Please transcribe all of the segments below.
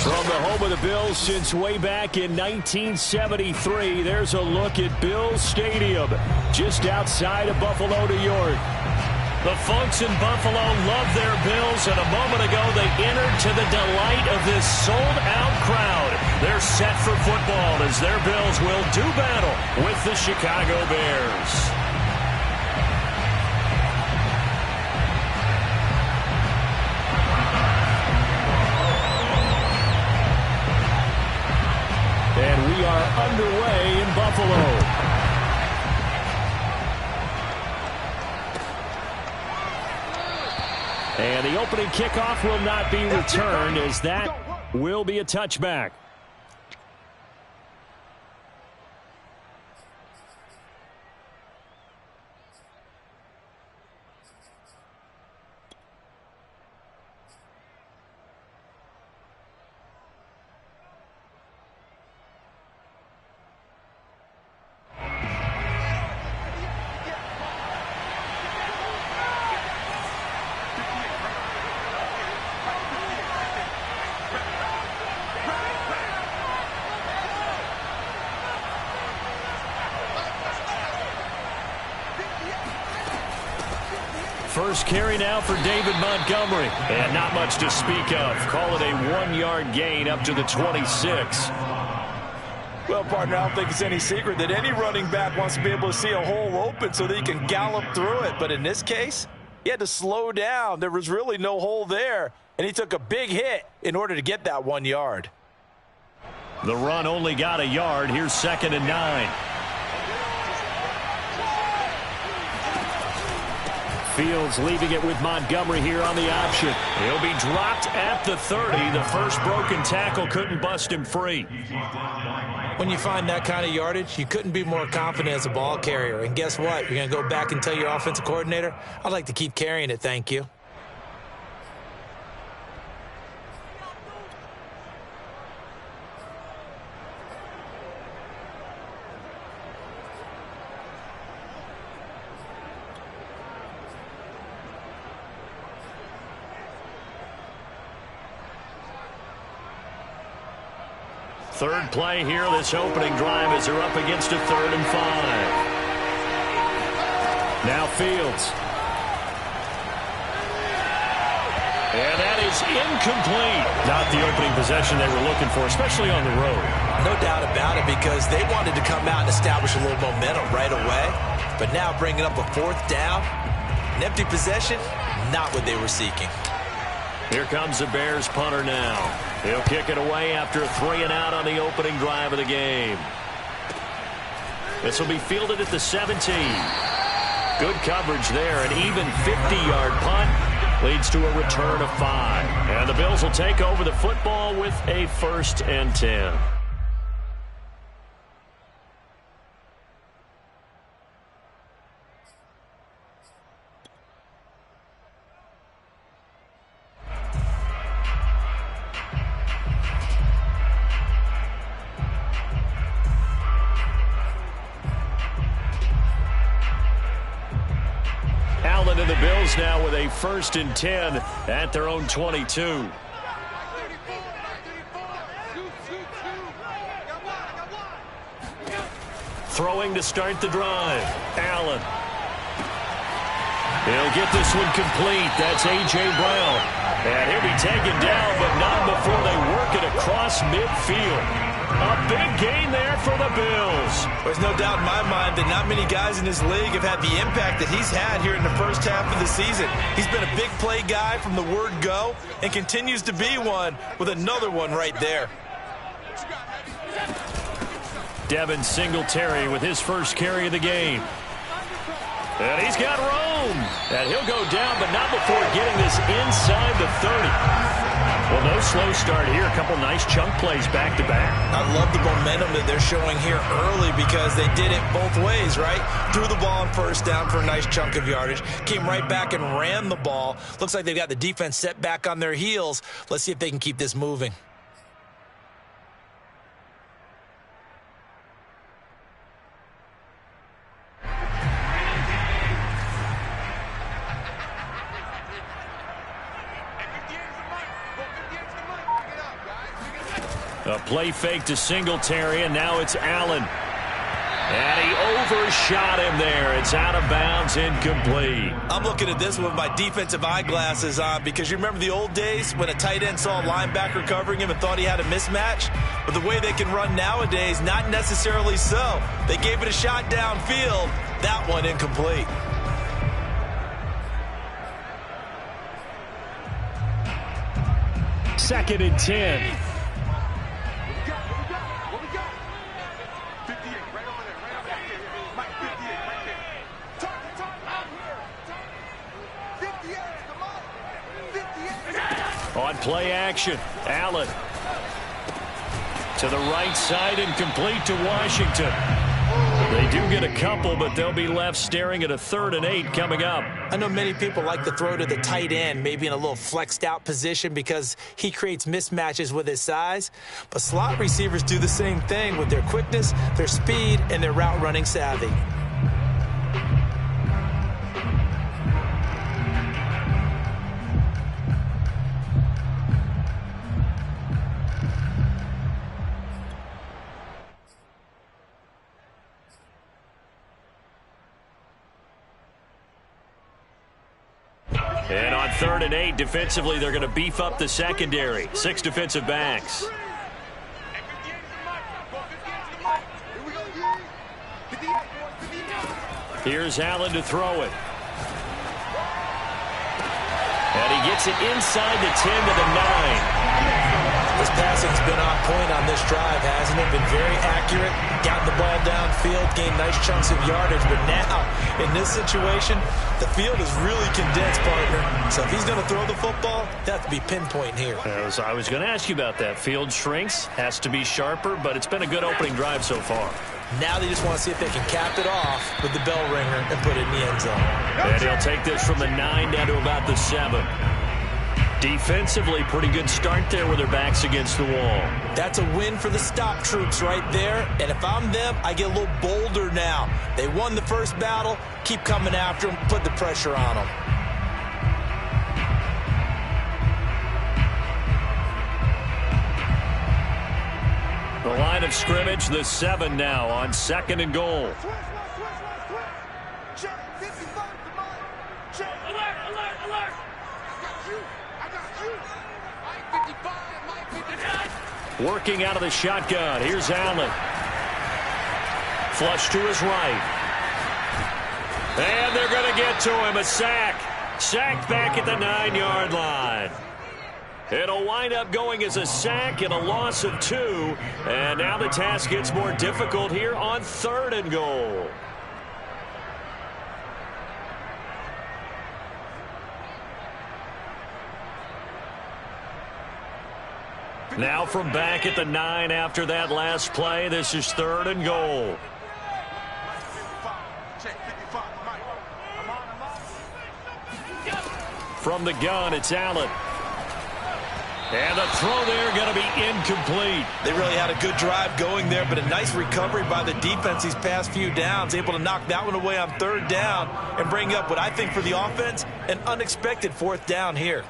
From the home of the Bills since way back in 1973, there's a look at Bills Stadium, just outside of Buffalo, New York. The folks in Buffalo love their Bills, and a moment ago they entered to the delight of this sold-out crowd. They're set for football as their Bills will do battle with the Chicago Bears. And we are underway in Buffalo. And the opening kickoff will not be returned, as that will be a touchback. First carry now for David Montgomery. And not much to speak of. Call it a 1-yard gain up to the 26. Well, partner, I don't think it's any secret that any running back wants to be able to see a hole open so that he can gallop through it. But in this case, he had to slow down. There was really no hole there. And he took a big hit in order to get that 1 yard. The run only got a yard. Here's 2nd and 9. Fields leaving it with Montgomery here on the option. He'll be dropped at the 30. The first broken tackle couldn't bust him free. When you find that kind of yardage, you couldn't be more confident as a ball carrier. And guess what? You're going to go back and tell your offensive coordinator, I'd like to keep carrying it, thank you. Third play here, this opening drive as they're up against a 3rd and 5. Now Fields. And that is incomplete. Not the opening possession they were looking for, especially on the road. No doubt about it, because they wanted to come out and establish a little momentum right away. But now bringing up a 4th down, an empty possession, not what they were seeking. Here comes the Bears punter now. He'll kick it away after a 3-and-out on the opening drive of the game. This will be fielded at the 17. Good coverage there. An even 50-yard punt leads to a return of 5. And the Bills will take over the football with a 1st and 10. And the Bills now with a 1st and 10 at their own 22. Throwing to start the drive. Allen. He'll get this one complete. That's A.J. Brown. And he'll be taken down, but not before they work it across midfield. A big gain there for the Bills. There's no doubt in my mind that not many guys in this league have had the impact that he's had here in the first half of the season. He's been a big play guy from the word go and continues to be one with another one right there. Devin Singletary with his first carry of the game. And he's got room. And he'll go down, but not before getting this inside the 30. Well, no slow start here. A couple nice chunk plays back-to-back. I love the momentum that they're showing here early because they did it both ways, right? Threw the ball on 1st down for a nice chunk of yardage. Came right back and ran the ball. Looks like they've got the defense set back on their heels. Let's see if they can keep this moving. A play fake to Singletary, and now it's Allen. And he overshot him there. It's out of bounds, incomplete. I'm looking at this with my defensive eyeglasses on because you remember the old days when a tight end saw a linebacker covering him and thought he had a mismatch? But the way they can run nowadays, not necessarily so. They gave it a shot downfield. That one incomplete. Second and 10. On play action, Allen to the right side and complete to Washington. They do get a couple, but they'll be left staring at a 3rd and 8 coming up. I know many people like to throw to the tight end, maybe in a little flexed out position because he creates mismatches with his size. But slot receivers do the same thing with their quickness, their speed, and their route running savvy. And on 3rd and 8, defensively, they're going to beef up the secondary. 6 defensive backs. Here's Allen to throw it. And he gets it inside the 10 to the 9. This passing's been on point on this drive, hasn't it? Been very accurate, gotten the ball downfield, gained nice chunks of yardage. But now, in this situation, the field is really condensed, partner. So if he's going to throw the football, that has to be pinpoint here. I was going to ask you about that. Field shrinks, has to be sharper, but it's been a good opening drive so far. Now they just want to see if they can cap it off with the bell ringer and put it in the end zone. And he'll take this from the 9 down to about the 7. Defensively, pretty good start there with their backs against the wall. That's a win for the stop troops right there. And if I'm them, I get a little bolder now. They won the first battle. Keep coming after them. Put the pressure on them. The line of scrimmage, the 7 now on 2nd and goal. Working out of the shotgun. Here's Allen. Flush to his right. And they're going to get to him. A sack. Sacked back at the 9-yard line. It'll wind up going as a sack and a loss of 2. And now the task gets more difficult here on 3rd and goal. Now from back at the 9 after that last play, this is 3rd and goal. From the gun, it's Allen. And the throw there going to be incomplete. They really had a good drive going there, but a nice recovery by the defense these past few downs, able to knock that one away on 3rd down and bring up what I think for the offense, an unexpected 4th down here.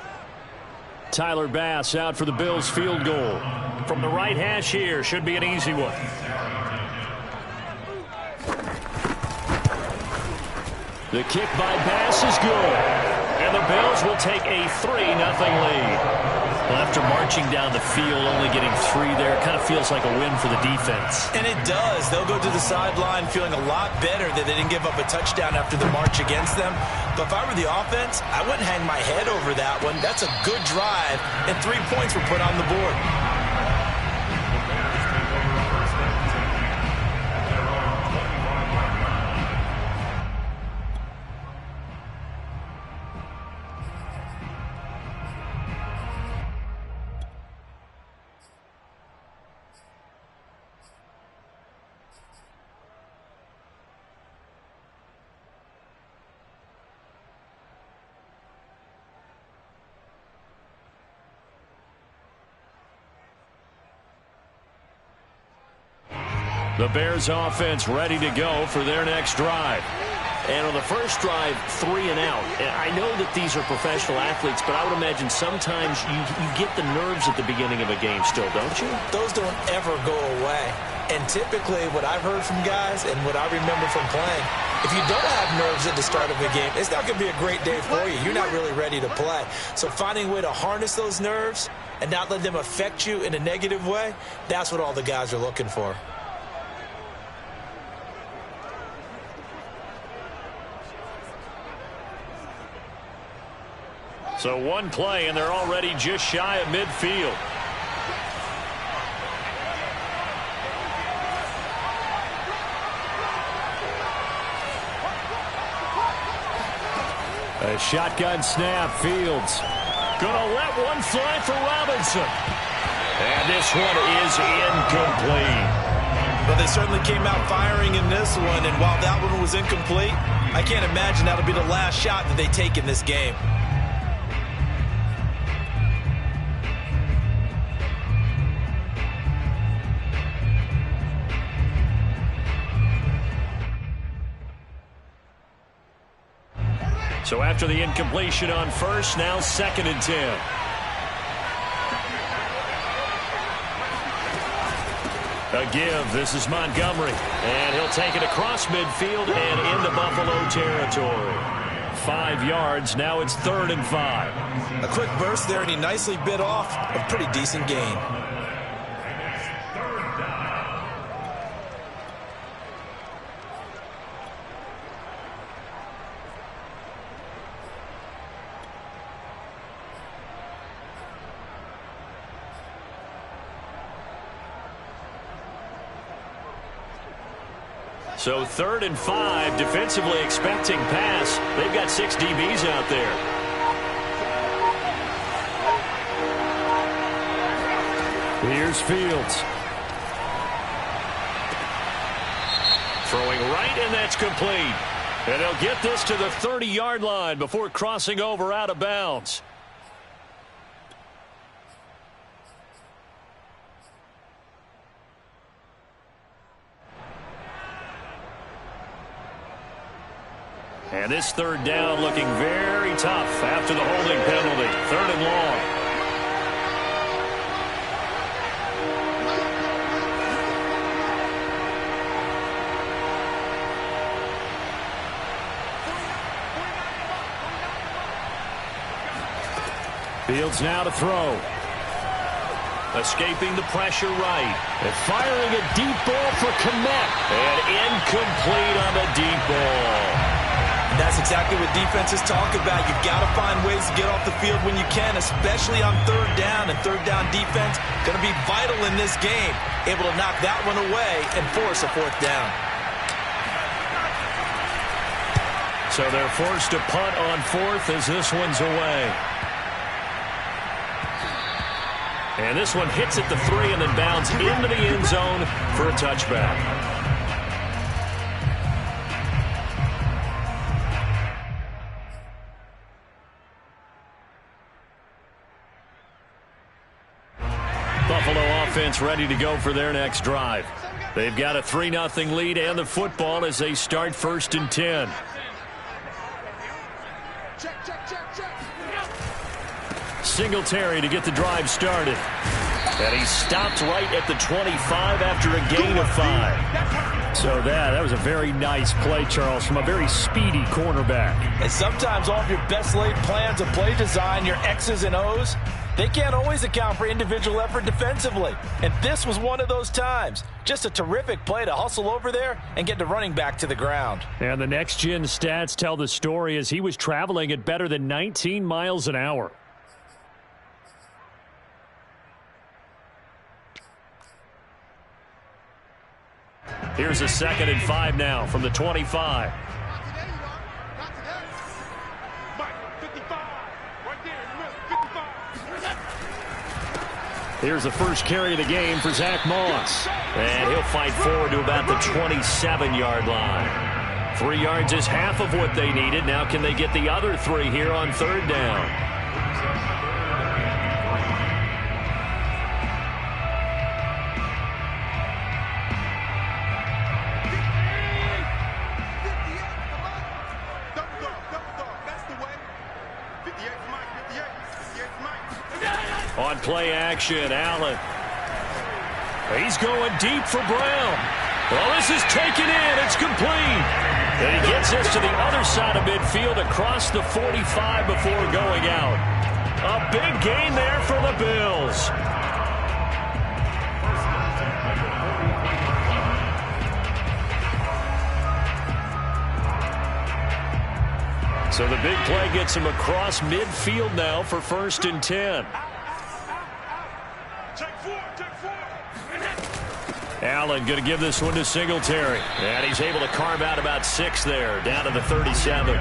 Tyler Bass out for the Bills field goal. From the right hash here, should be an easy one. The kick by Bass is good. And the Bills will take a 3-0 lead. Well, after marching down the field, only getting 3 there, kind of feels like a win for the defense. And it does. They'll go to the sideline feeling a lot better that they didn't give up a touchdown after the march against them. But if I were the offense, I wouldn't hang my head over that one. That's a good drive, and 3 points were put on the board. The Bears offense ready to go for their next drive. And on the first drive, 3 and out. And I know that these are professional athletes, but I would imagine sometimes you get the nerves at the beginning of a game still, don't you? Those don't ever go away. And typically what I've heard from guys and what I remember from playing, if you don't have nerves at the start of a game, it's not going to be a great day for you. You're not really ready to play. So finding a way to harness those nerves and not let them affect you in a negative way, that's what all the guys are looking for. So one play, and they're already just shy of midfield. A shotgun snap, Fields. Gonna let one fly for Robinson. And this one is incomplete. Well, they certainly came out firing in this one, and while that one was incomplete, I can't imagine that'll be the last shot that they take in this game. So after the incompletion on first, now 2nd and 10. A give. This is Montgomery. And he'll take it across midfield and into Buffalo territory. 5 yards. Now it's 3rd and 5. A quick burst there, and he nicely bit off a pretty decent gain. So 3rd and 5, defensively expecting pass. They've got 6 DBs out there. Here's Fields. Throwing right, and that's complete. And they'll get this to the 30-yard line before crossing over out of bounds. And this 3rd down looking very tough after the holding penalty. 3rd and long. Fields now to throw. Escaping the pressure right. And firing a deep ball for Kmet. And incomplete on the deep ball. That's exactly what defenses talk about. You've got to find ways to get off the field when you can, especially on 3rd down. And 3rd down defense going to be vital in this game. Able to knock that one away and force a 4th down. So they're forced to punt on 4th as this one's away. And this one hits at the 3 and then bounds into the end zone for a touchback. Buffalo offense ready to go for their next drive. They've got a 3-0 lead and the football as they start 1st and 10. Singletary to get the drive started. And he stopped right at the 25 after a gain of 5. So that was a very nice play, Charles, from a very speedy cornerback. And sometimes all of your best laid plans of play design, your X's and O's, they can't always account for individual effort defensively. And this was one of those times. Just a terrific play to hustle over there and get the running back to the ground. And the next-gen stats tell the story as he was traveling at better than 19 miles an hour. Here's a 2nd and 5 now from the 25. Here's the first carry of the game for Zach Moss. And he'll fight forward to about the 27-yard line. 3 yards is half of what they needed. Now can they get the other 3 here on 3rd down? On play action, Allen. He's going deep for Brown. Well, this is taken in. It's complete. And he gets us to the other side of midfield across the 45 before going out. A big gain there for the Bills. So the big play gets him across midfield now for 1st and 10. Allen going to give this one to Singletary. And he's able to carve out about 6 there, down to the 37.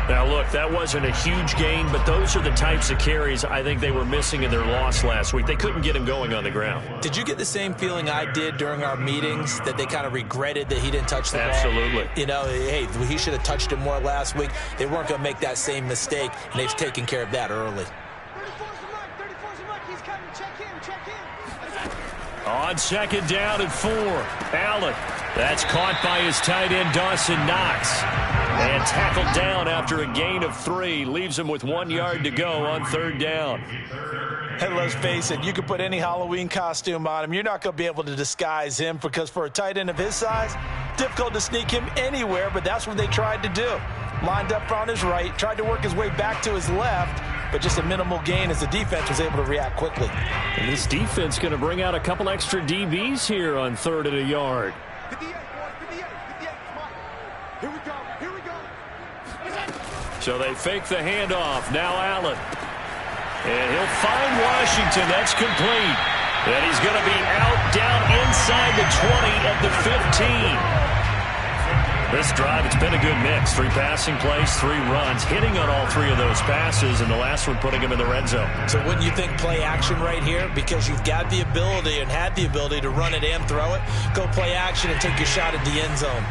Now, look, that wasn't a huge gain, but those are the types of carries I think they were missing in their loss last week. They couldn't get him going on the ground. Did you get the same feeling I did during our meetings, that they kind of regretted that he didn't touch the ball? Absolutely. You know, hey, he should have touched it more last week. They weren't going to make that same mistake, and they've taken care of that early. 34's the mark. He's coming. Check in. On 2nd down and 4, Allen. That's caught by his tight end, Dawson Knox. And tackled down after a gain of 3. Leaves him with 1 yard to go on 3rd down. And let's face it, you can put any Halloween costume on him. You're not going to be able to disguise him, because for a tight end of his size, difficult to sneak him anywhere, but that's what they tried to do. Lined up on his right, tried to work his way back to his left, but just a minimal gain as the defense was able to react quickly. And this defense going to bring out a couple extra DBs here on 3rd and a yard. 58, boys. 58. Here we go. So they fake the handoff. Now Allen. And he'll find Washington. That's complete. And he's going to be out down inside the 20 at the 15. This drive, it's been a good mix. 3 passing plays, 3 runs, hitting on all 3 of those passes, and the last one putting him in the red zone. So wouldn't you think play action right here? Because you've got the ability and had the ability to run it and throw it. Go play action and take your shot at the end zone.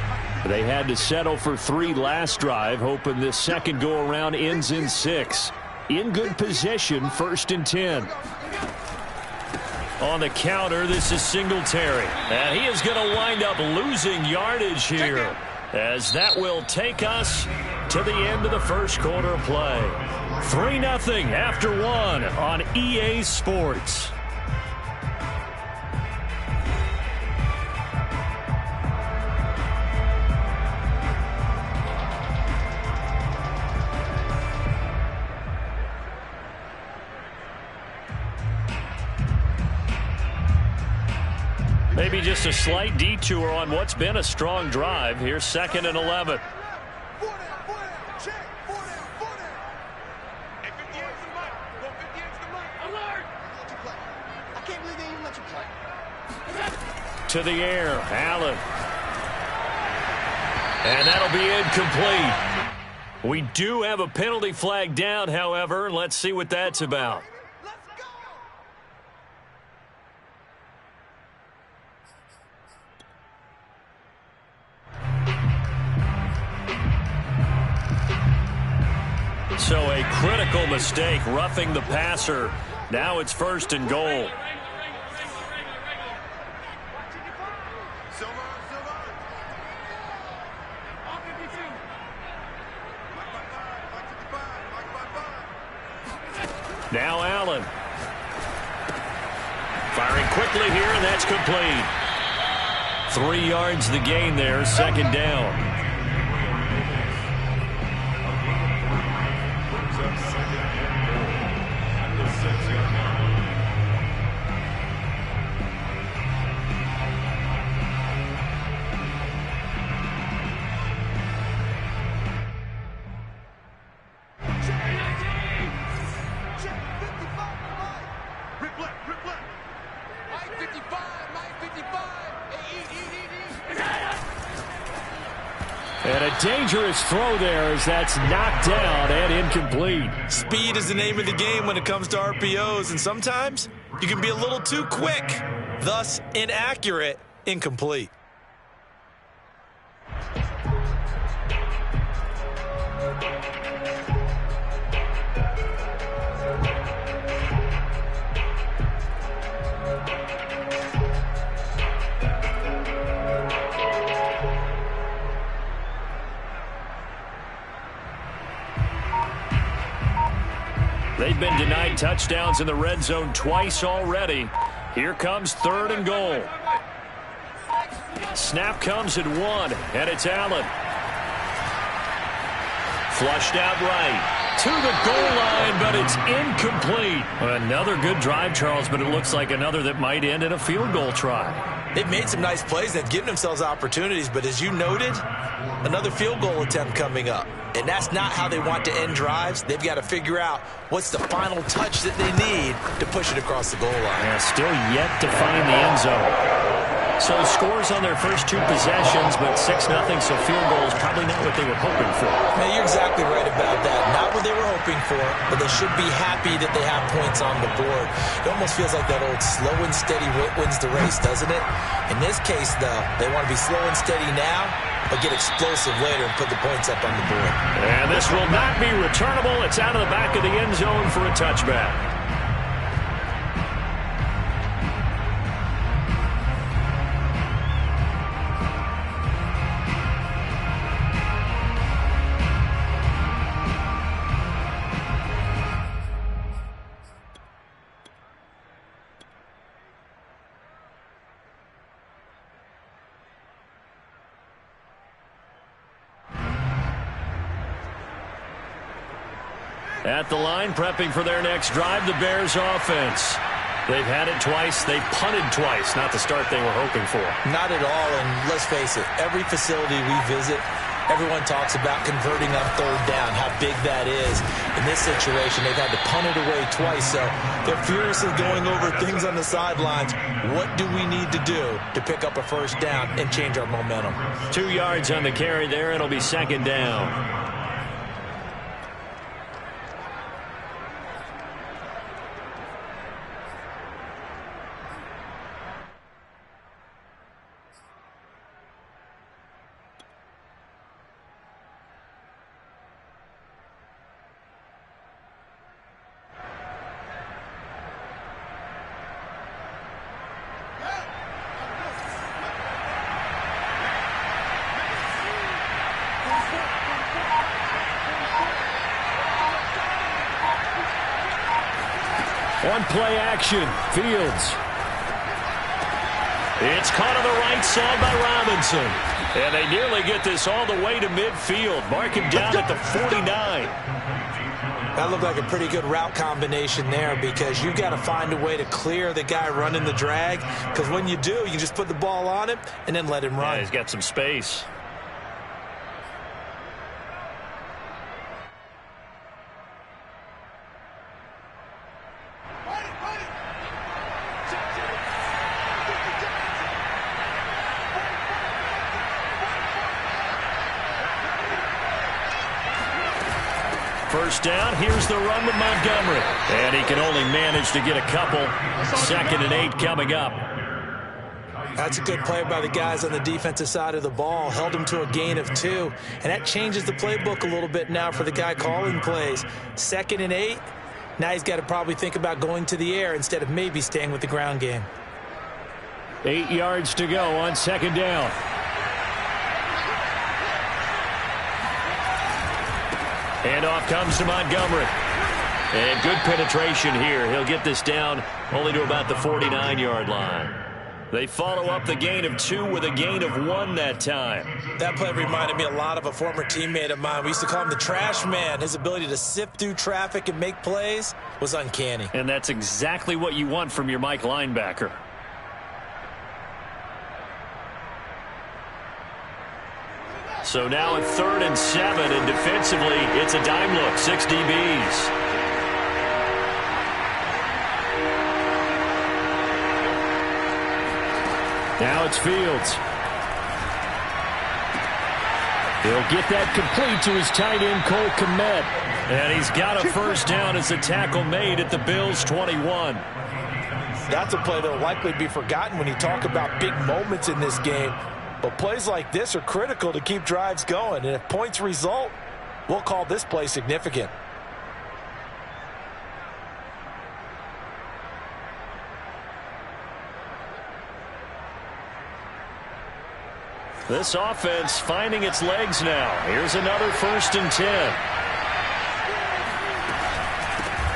They had to settle for 3 last drive, hoping this second go-around ends in 6. In good position, 1st and 10. On the counter, this is Singletary. And he is going to wind up losing yardage here, as that will take us to the end of the first quarter of play. 3-0 after 1 on EA Sports. Maybe just a slight detour on what's been a strong drive. Here's 2nd and 11. To the air, Allen. And that'll be incomplete. We do have a penalty flag down, however. Let's see what that's about. So a critical mistake, roughing the passer. Now it's 1st and goal. Now Allen. Firing quickly here, and that's complete. 3 yards the gain there, 2nd down. And a dangerous throw there as that's knocked down and incomplete. Speed is the name of the game when it comes to RPOs, and sometimes you can be a little too quick, thus inaccurate, incomplete. They've been denied And touchdowns in the red zone twice already. Here comes 3rd and goal. Snap comes at 1, and it's Allen. Flushed out right. To the goal line, but it's incomplete. Another good drive, Charles, but it looks like another that might end in a field goal try. They've made some nice plays. They've given themselves opportunities, but as you noted, another field goal attempt coming up. And that's not how they want to end drives. They've got to figure out what's the final touch that they need to push it across the goal line. Yeah, still yet to find the end zone. So scores on their first 2 possessions, but 6-0, so field goal is probably not what they were hoping for. Now, you're exactly right about that. Not what they were hoping for, but they should be happy that they have points on the board. It almost feels like that old slow and steady wins the race, doesn't it? In this case, though, they want to be slow and steady now, but get explosive later and put the points up on the board. And this will not be returnable. It's out of the back of the end zone for a touchback. At the line, prepping for their next drive, the Bears offense. They've had it twice. They've punted twice. Not the start they were hoping for. Not at all, and let's face it, every facility we visit, everyone talks about converting on 3rd down, how big that is. In this situation, they've had to punt it away twice, so they're furiously going over things on the sidelines. What do we need to do to pick up a 1st down and change our momentum? 2 yards on the carry there. It'll be 2nd down. On play action, Fields. It's caught on the right side by Robinson. And they nearly get this all the way to midfield. Mark him down at the 49. That looked like a pretty good route combination there because you've got to find a way to clear the guy running the drag. Because when you do, you just put the ball on him and then let him run. Yeah, he's got some space. First down, here's the run with Montgomery. And he can only manage to get a couple. 2nd and 8 coming up. That's a good play by the guys on the defensive side of the ball. Held him to a gain of 2. And that changes the playbook a little bit now for the guy calling plays. 2nd and 8. Now he's got to probably think about going to the air instead of maybe staying with the ground game. 8 yards to go on 2nd down. And off comes to Montgomery. And good penetration here. He'll get this down only to about the 49-yard line. They follow up the gain of 2 with a gain of 1 that time. That play reminded me a lot of a former teammate of mine. We used to call him the trash man. His ability to sift through traffic and make plays was uncanny. And that's exactly what you want from your Mike linebacker. So now at 3rd and 7, and defensively, it's a dime look, 6 DBs. Now it's Fields. He'll get that complete to his tight end, Cole Kmet. And he's got a 1st down as a tackle made at the Bills' 21. That's a play that will likely be forgotten when you talk about big moments in this game. But plays like this are critical to keep drives going. And if points result, we'll call this play significant. This offense finding its legs now. Here's another 1st and 10.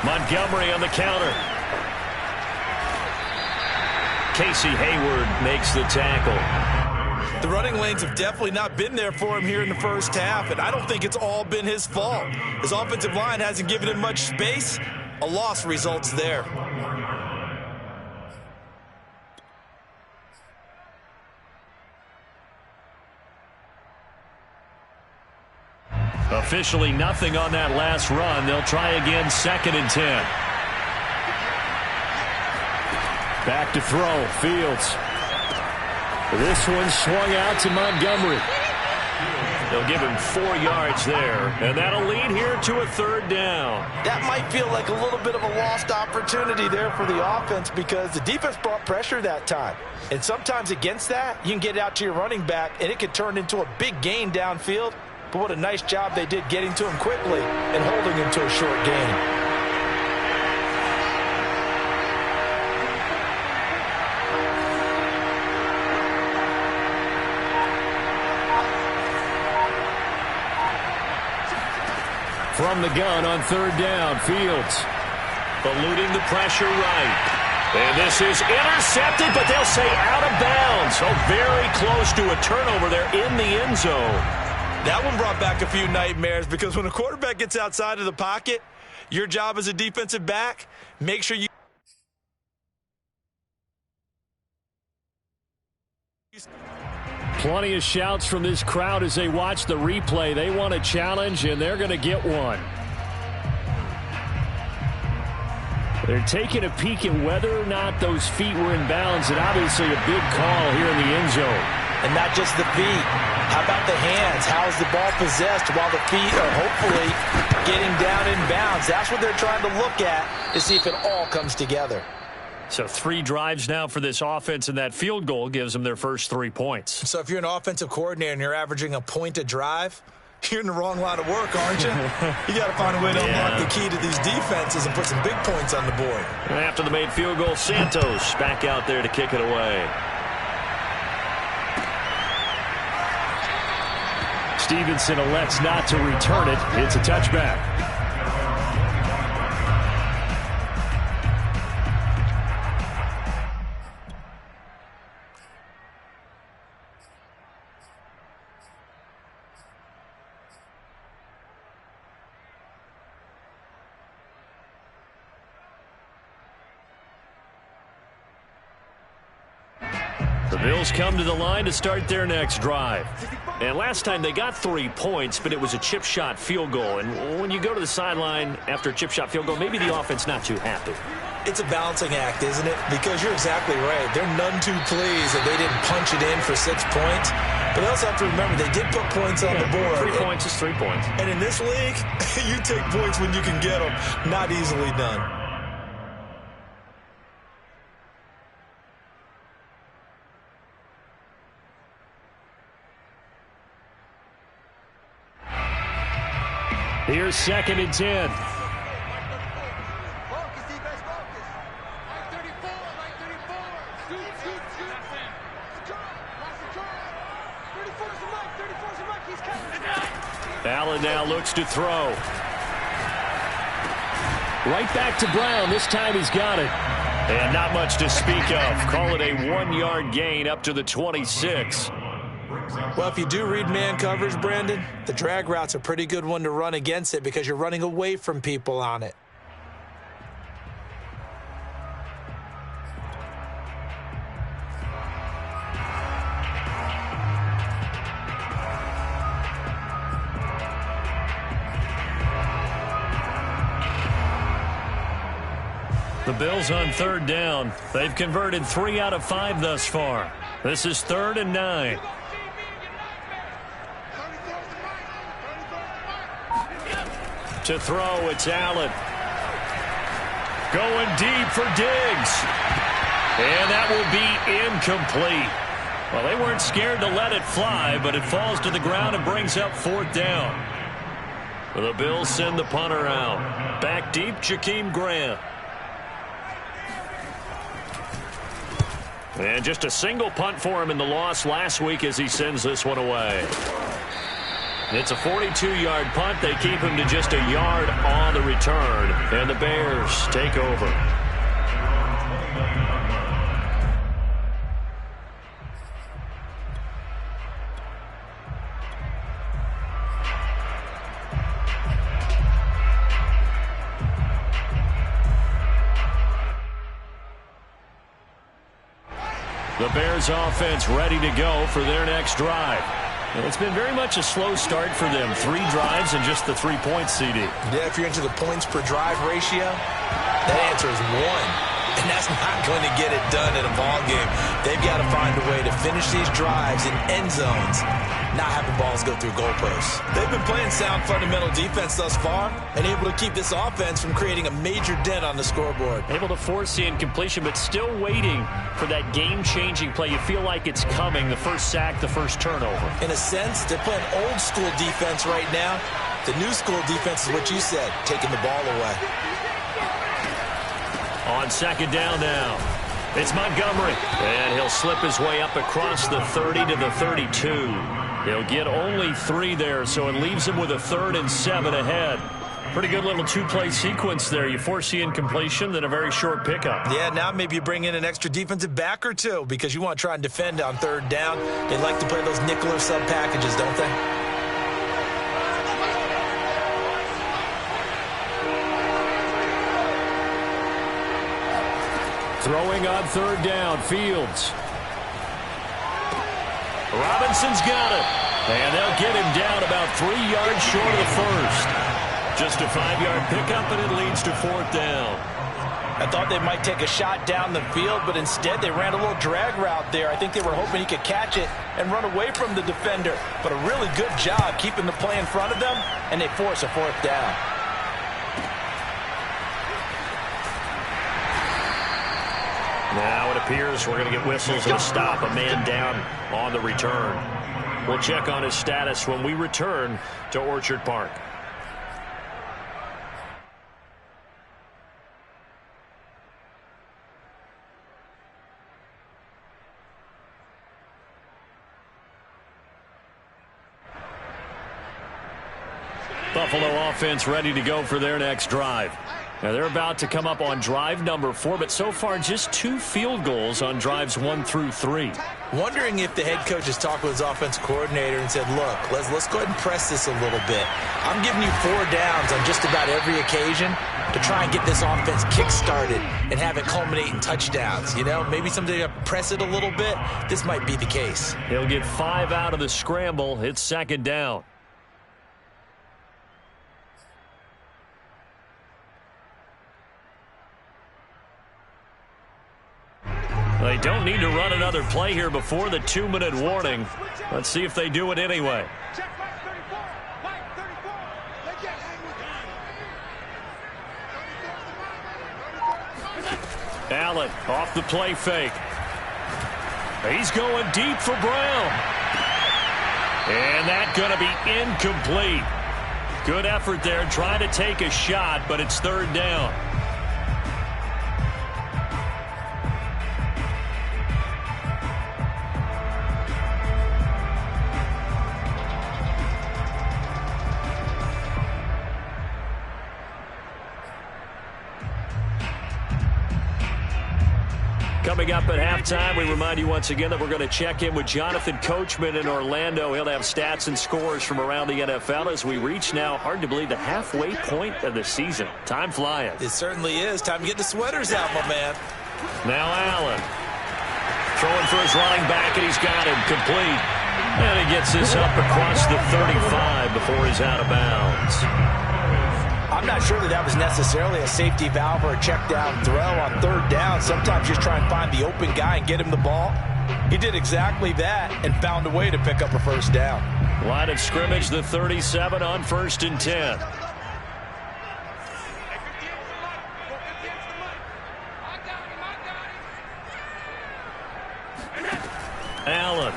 Montgomery on the counter. Casey Hayward makes the tackle. The running lanes have definitely not been there for him here in the first half, and I don't think it's all been his fault. His offensive line hasn't given him much space. A loss results there. Officially nothing on that last run. They'll try again, 2nd and 10. Back to throw, Fields. This one swung out to Montgomery. They'll give him 4 yards there, and that'll lead here to a 3rd down. That might feel like a little bit of a lost opportunity there for the offense because the defense brought pressure that time. And sometimes against that, you can get out to your running back, and it could turn into a big gain downfield. But what a nice job they did getting to him quickly and holding him to a short gain. From the gun on 3rd down, Fields eluding the pressure right. And this is intercepted, but they'll say out of bounds. So very close to a turnover there in the end zone. That one brought back a few nightmares because when a quarterback gets outside of the pocket, your job as a defensive back, make sure you Plenty of shouts from this crowd as they watch the replay. They want a challenge, and they're going to get one. They're taking a peek at whether or not those feet were in bounds, and obviously a big call here in the end zone. And not just the feet. How about the hands? How is the ball possessed while the feet are hopefully getting down in bounds? That's what they're trying to look at to see if it all comes together. So 3 drives now for this offense, and that field goal gives them their first 3 points. So if you're an offensive coordinator and you're averaging a point a drive, you're in the wrong line of work, aren't you? You got to find a way to unlock the key to these defenses and put some big points on the board. And after the made field goal, Santos back out there to kick it away. Stevenson elects not to return it. It's a touchback. The Bills come to the line to start their next drive. And last time they got 3 points, but it was a chip shot field goal. And when you go to the sideline after a chip shot field goal, maybe the offense not too happy. It's a balancing act, isn't it? Because you're exactly right. They're none too pleased that they didn't punch it in for 6 points. But they also have to remember they did put points on the board. 3 points is 3 points. And in this league, you take points when you can get them. Not easily done. Here's 2nd and 10. Focus, defense, focus. Line 34, line 34. Scoot. Control, lost control. 34's the mic, 34's the mic. He's coming. Allen now looks to throw. Right back to Brown. This time he's got it. And not much to speak of. Call it a 1-yard gain up to the 26. Well, if you do read man coverage, Brandon, the drag route's a pretty good one to run against it because you're running away from people on it. The Bills on 3rd down. They've converted 3 out of 5 thus far. This is 3rd and 9. To throw, it's Allen. Going deep for Diggs. And that will be incomplete. Well, they weren't scared to let it fly, but it falls to the ground and brings up 4th down. The Bills send the punter out. Back deep, Jakeem Grant. And just a single punt for him in the loss last week as he sends this one away. It's a 42-yard punt. They keep him to just a yard on the return, and the Bears take over. The Bears offense ready to go for their next drive. And it's been very much a slow start for them. 3 drives and just the 3 points, CD. Yeah, if you're into the points per drive ratio, that answer is 1. And that's not going to get it done in a ball game. They've got to find a way to finish these drives in end zones, not having balls go through goalposts. They've been playing sound fundamental defense thus far and able to keep this offense from creating a major dent on the scoreboard. Able to force the incompletion, but still waiting for that game-changing play. You feel like it's coming, the first sack, the first turnover. In a sense, they're playing old-school defense right now. The new-school defense is what you said, taking the ball away. On second down now, it's Montgomery. And he'll slip his way up across the 30 to the 32. He'll get only 3 there, so it leaves him with a 3rd and 7 ahead. Pretty good little 2-play sequence there. You force the incompletion, then a very short pickup. Yeah, now maybe you bring in an extra defensive back or 2 because you want to try and defend on 3rd down. They like to play those nickel or sub packages, don't they? Throwing on 3rd down, Fields. Robinson's got it. And they'll get him down about 3 yards short of the first. Just a 5-yard pickup, and it leads to 4th down. I thought they might take a shot down the field, but instead they ran a little drag route there. I think they were hoping he could catch it and run away from the defender. But a really good job keeping the play in front of them, and they force a 4th down. Now it appears we're going to get whistles and a stop. A man down on the return. We'll check on his status when we return to Orchard Park. Buffalo offense ready to go for their next drive. Now they're about to come up on drive number 4, but so far just 2 field goals on drives 1 through 3. Wondering if the head coach has talked with his offensive coordinator and said, look, let's go ahead and press this a little bit. I'm giving you 4 downs on just about every occasion to try and get this offense kick-started and have it culminate in touchdowns. You know, maybe someday you press it a little bit. This might be the case. He'll get 5 out of the scramble. It's 2nd down. They don't need to run another play here before the 2-minute warning. Let's see if they do it anyway. Allen off the play fake. He's going deep for Brown. And that's going to be incomplete. Good effort there trying to take a shot, but it's 3rd down. Coming up at halftime, we remind you once again that we're going to check in with Jonathan Coachman in Orlando. He'll have stats and scores from around the NFL as we reach now, hard to believe, the halfway point of the season. Time flying. It certainly is. Time to get the sweaters out, my man. Now Allen. Throwing for his running back, and he's got him complete. And he gets this up across the 35 before he's out of bounds. I'm not sure that was necessarily a safety valve or a check down throw on 3rd down. Sometimes just try and find the open guy and get him the ball. He did exactly that and found a way to pick up a 1st down. Line of scrimmage, the 37 on 1st and 10. Allen.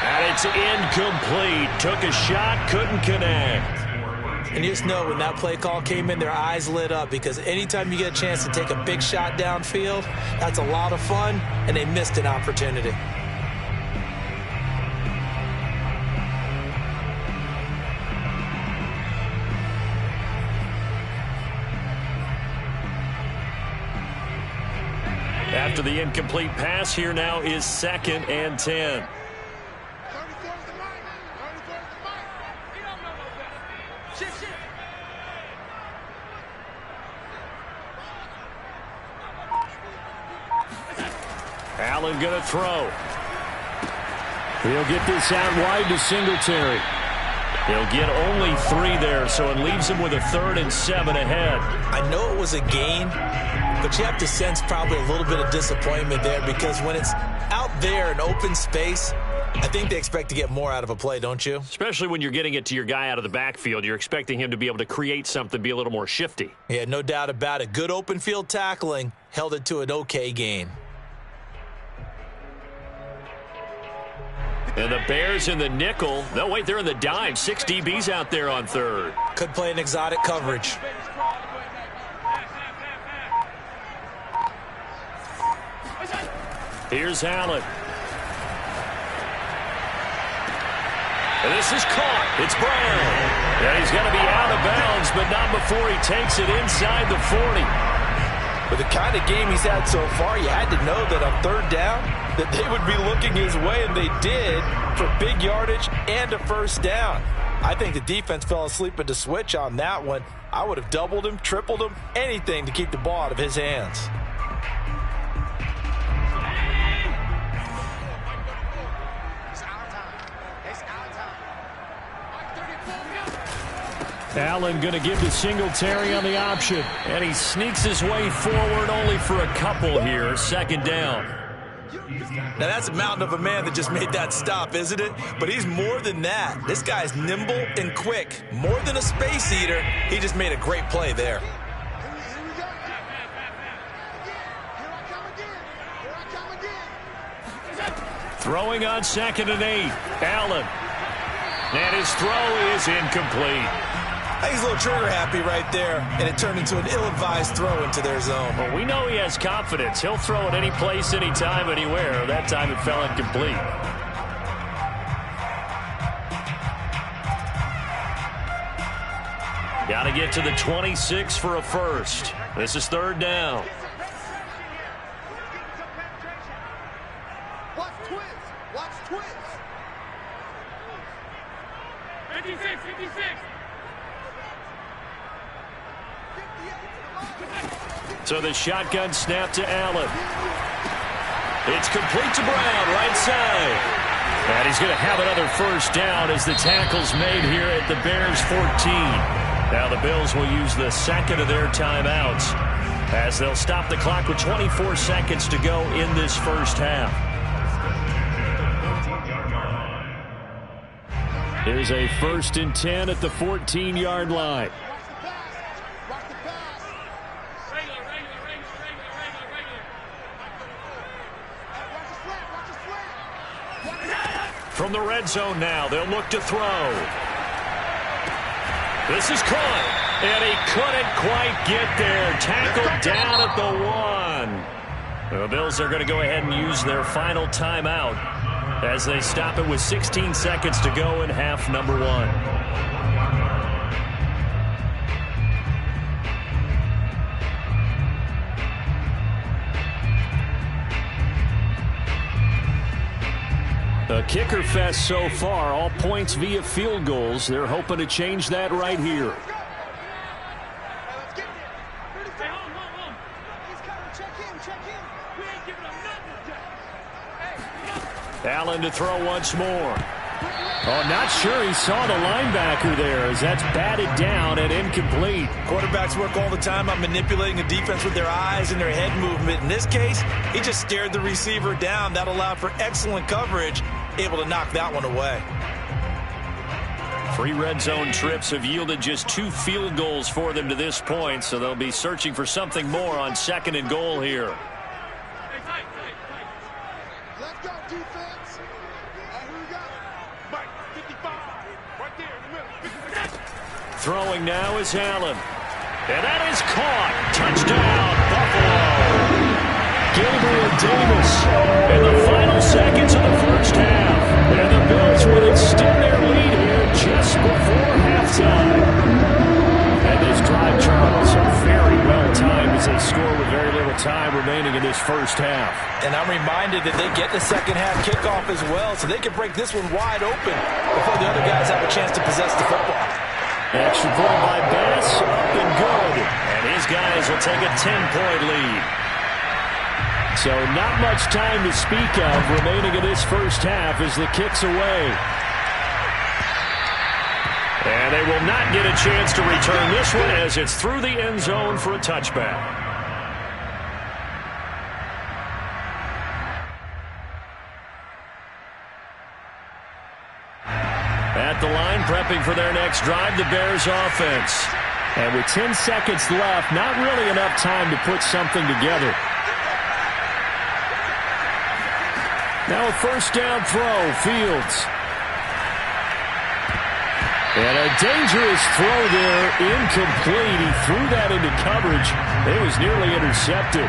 And it's incomplete. Took a shot, couldn't connect. And you just know when that play call came in, their eyes lit up because anytime you get a chance to take a big shot downfield, that's a lot of fun, and they missed an opportunity. After the incomplete pass, here now is 2nd and 10. Allen going to throw. He'll get this out wide to Singletary. He'll get only 3 there, so it leaves him with a 3rd and 7 ahead. I know it was a gain, but you have to sense probably a little bit of disappointment there because when it's out there in open space, I think they expect to get more out of a play, don't you? Especially when you're getting it to your guy out of the backfield. You're expecting him to be able to create something, be a little more shifty. Yeah, no doubt about it. Good open field tackling held it to an okay gain. And the Bears in the nickel. No, wait, they're in the dime. 6 DBs out there on 3rd. Could play an exotic coverage. Here's Allen. And this is caught. It's Brown. And he's going to be out of bounds, but not before he takes it inside the 40. With the kind of game he's had so far, you had to know that on 3rd down, that they would be looking his way, and they did, for big yardage and a 1st down. I think the defense fell asleep at the switch on that one. I would have doubled him, tripled him, anything to keep the ball out of his hands. Allen going to give to Singletary on the option. And he sneaks his way forward only for a couple here. 2nd down. Now that's a mountain of a man that just made that stop, isn't it? But he's more than that. This guy's nimble and quick. More than a space eater, he just made a great play there. Throwing on 2nd and 8. Allen. And his throw is incomplete. He's a little trigger happy right there, and it turned into an ill-advised throw into their zone. Well, we know he has confidence. He'll throw it any place, anytime, anywhere. That time it fell incomplete. Got to get to the 26 for a 1st. This is 3rd down. Watch twins. Watch twins. 56, 56. So the shotgun snap to Allen. It's complete to Brown, right side. And he's going to have another 1st down as the tackle's made here at the Bears 14. Now the Bills will use the 2nd of their timeouts as they'll stop the clock with 24 seconds to go in this 1st half. Here's a 1st and 10 at the 14-yard line. From the red zone now, they'll look to throw. This is caught, and he couldn't quite get there. Tackled down at the 1. The Bills are going to go ahead and use their final timeout as they stop it with 16 seconds to go in half number 1. A kicker fest so far, all points via field goals. They're hoping to change that right here. Allen to throw once more. Oh, not sure he saw the linebacker there as that's batted down and incomplete. Quarterbacks work all the time on manipulating a defense with their eyes and their head movement. In this case, he just stared the receiver down. That allowed for excellent coverage, able to knock that one away. 3 red zone trips have yielded just 2 field goals for them to this point, so they'll be searching for something more on 2nd and goal here. Let's go, defense. Who we got? Mike, 55. Right there in the middle. Throwing now is Allen. And that is caught. Touchdown, Buffalo. Gabriel Davis in the final seconds of the 1st half. And the Bills will extend their lead here just before halftime. And this drive, Charles, are very well timed as they score with very little little time remaining in this first half. And I'm reminded that they get the second half kickoff as well, so they can break this one wide open before the other guys have a chance to possess the football. Extra point by Bass, up and good. And his guys will take a 10-point lead. So not much time to speak of remaining in this first half as the kick's away. And they will not get a chance to return this one as it's through the end zone for a touchback. At the line, prepping for their next drive, the Bears offense. And with 10 seconds left, not really enough time to put something together. Now a first down throw, Fields. And a dangerous throw there, incomplete. He threw that into coverage. It was nearly intercepted.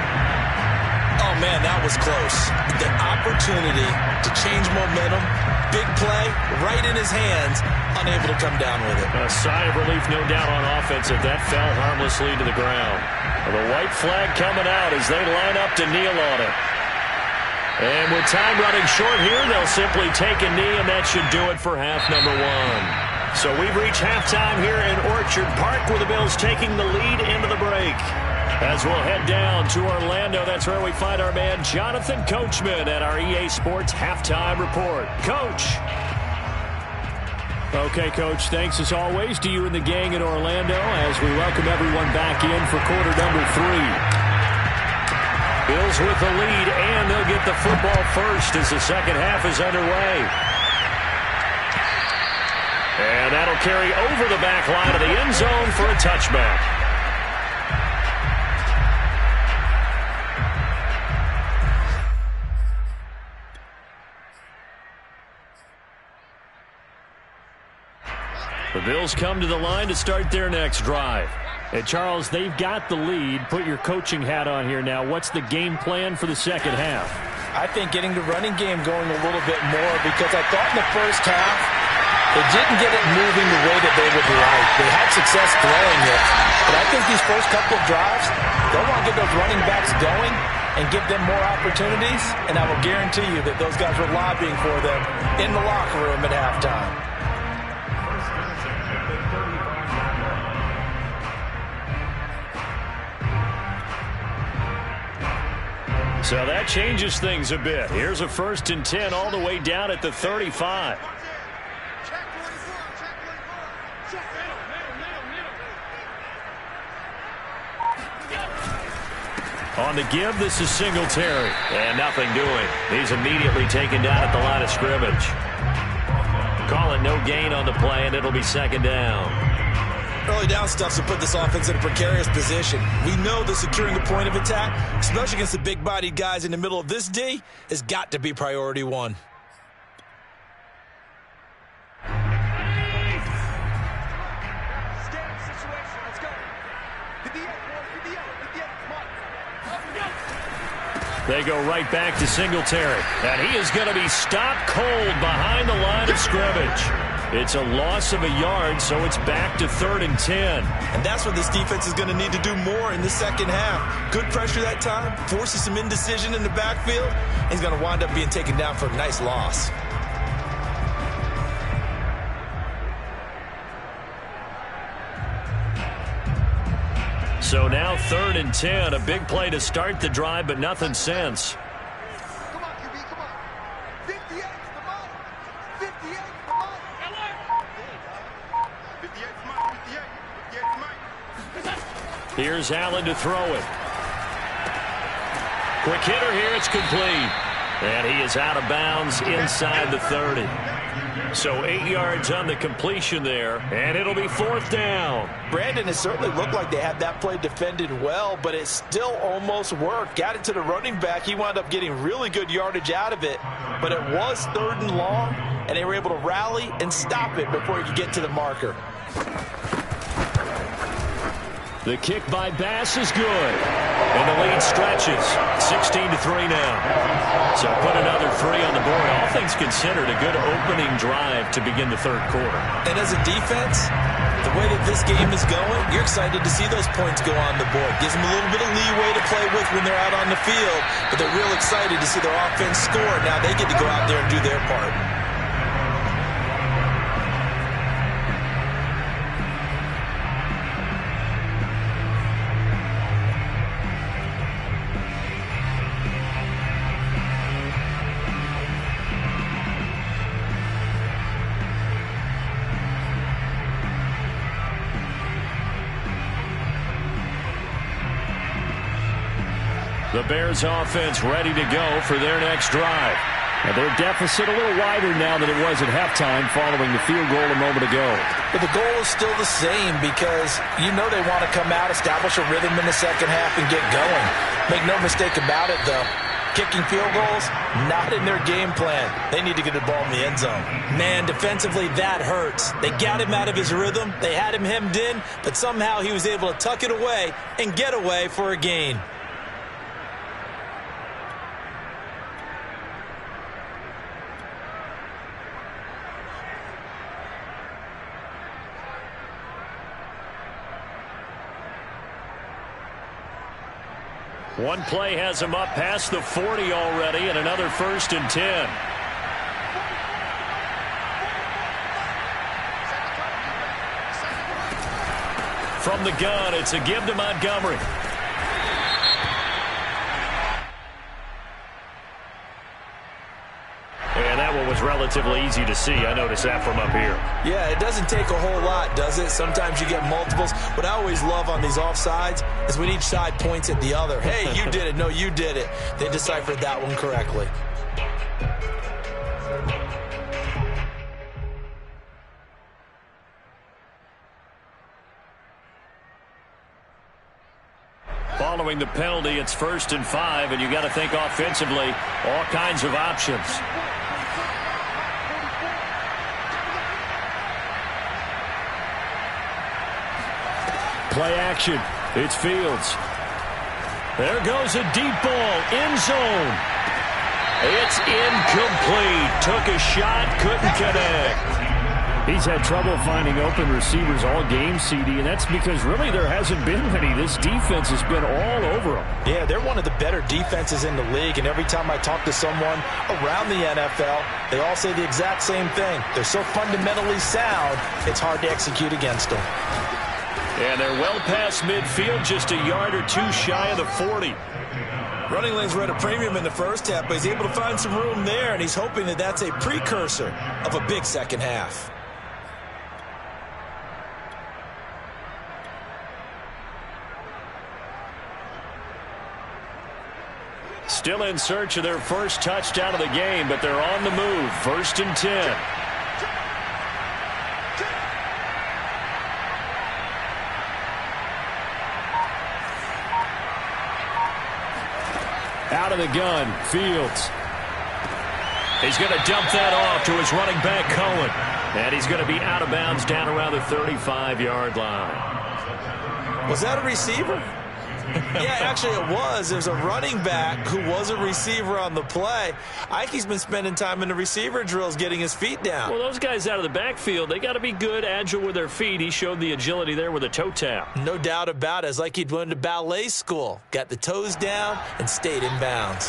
Oh, man, that was close. The opportunity to change momentum, big play, right in his hands, unable to come down with it. A sigh of relief, no doubt, on offense if that fell harmlessly to the ground. The white flag coming out as they line up to kneel on it. And with time running short here, they'll simply take a knee, and that should do it for half number one. So we've reached halftime here in Orchard Park with the Bills taking the lead into the break. As we'll head down to Orlando, that's where we find our man Jonathan Coachman at our EA Sports Halftime Report. Coach. Okay, Coach, thanks as always to you and the gang in Orlando as we welcome everyone back in for quarter number 3. Bills with the lead, and they'll get the football first as the second half is underway. And that'll carry over the back line of the end zone for a touchback. The Bills come to the line to start their next drive. And Charles, they've got the lead. Put your coaching hat on here now. What's the game plan for the second half? I think getting the running game going a little bit more, because I thought in the first half they didn't get it moving the way that they would like. They had success throwing it, but I think these first couple of drives, they'll want to get those running backs going and give them more opportunities, and I will guarantee you that those guys were lobbying for them in the locker room at halftime. So that changes things a bit. Here's a 1st and 10 all the way down at the 35. On the give, this is Singletary. And nothing doing. He's immediately taken down at the line of scrimmage. Call it no gain on the play, and it'll be second down. Early down stuff to put this offense in a precarious position. We know that securing a point of attack, especially against the big-bodied guys in the middle of this D, has got to be priority one. They go right back to Singletary. And he is going to be stopped cold behind the line of scrimmage. It's a loss of a yard, so it's back to 3rd and 10. And that's what this defense is going to need to do more in the second half. Good pressure that time, forces some indecision in the backfield. He's going to wind up being taken down for a nice loss. So now 3rd and 10, a big play to start the drive, but nothing since. Come on, QB, come on. 58 is the ball. 58 is the ball. 58 is mine. 58 is mine. Here's Allen to throw it. Quick hitter here, it's complete. And he is out of bounds inside the 30. So 8 yards on the completion there, and it'll be 4th down. Brandon, it certainly looked like they had that play defended well, but it still almost worked. Got it to the running back. He wound up getting really good yardage out of it, but it was 3rd and long, and they were able to rally and stop it before he could get to the marker. The kick by Bass is good. And the lead stretches. 16-3 now. So put another 3 on the board. All things considered, a good opening drive to begin the third quarter. And as a defense, the way that this game is going, you're excited to see those points go on the board. Gives them a little bit of leeway to play with when they're out on the field, but they're real excited to see their offense score. Now they get to go out there and do their part. The Bears offense ready to go for their next drive. Now their deficit a little wider now than it was at halftime following the field goal a moment ago. But the goal is still the same because you know they want to come out, establish a rhythm in the second half, and get going. Make no mistake about it, though. Kicking field goals, not in their game plan. They need to get the ball in the end zone. Man, defensively, that hurts. They got him out of his rhythm. They had him hemmed in, but somehow he was able to tuck it away and get away for a gain. One play has him up past the 40 already, and another 1st and 10. From the gun, it's a give to Montgomery. And that one was relatively easy to see. I noticed that from up here. Yeah, it doesn't take a whole lot, does it? Sometimes you get multiples. What I always love on these offsides is when each side points at the other. Hey, you did it. No, you did it. They deciphered that one correctly. Following the penalty, it's 1st and 5, and you got to think offensively, all kinds of options. Play action. It's Fields. There goes a deep ball. End zone. It's incomplete. Took a shot. Couldn't connect. He's had trouble finding open receivers all game, CD, and that's because really there hasn't been many. This defense has been all over them. Yeah, they're one of the better defenses in the league, and every time I talk to someone around the NFL, they all say the exact same thing. They're so fundamentally sound, it's hard to execute against them. And they're well past midfield, just a yard or two shy of the 40. Running lanes were at a premium in the first half, but he's able to find some room there, and he's hoping that that's a precursor of a big second half. Still in search of their first touchdown of the game, but they're on the move. 1st and 10. Out of the gun, Fields. He's going to dump that off to his running back, Cohen. And he's going to be out of bounds down around the 35-yard line. Was that a receiver? Yeah, actually it was. There's a running back who was a receiver on the play. I think he's been spending time in the receiver drills getting his feet down. Well, those guys out of the backfield, they got to be good, agile with their feet. He showed the agility there with a toe tap. No doubt about it. It's like he'd went to ballet school. Got the toes down and stayed in bounds.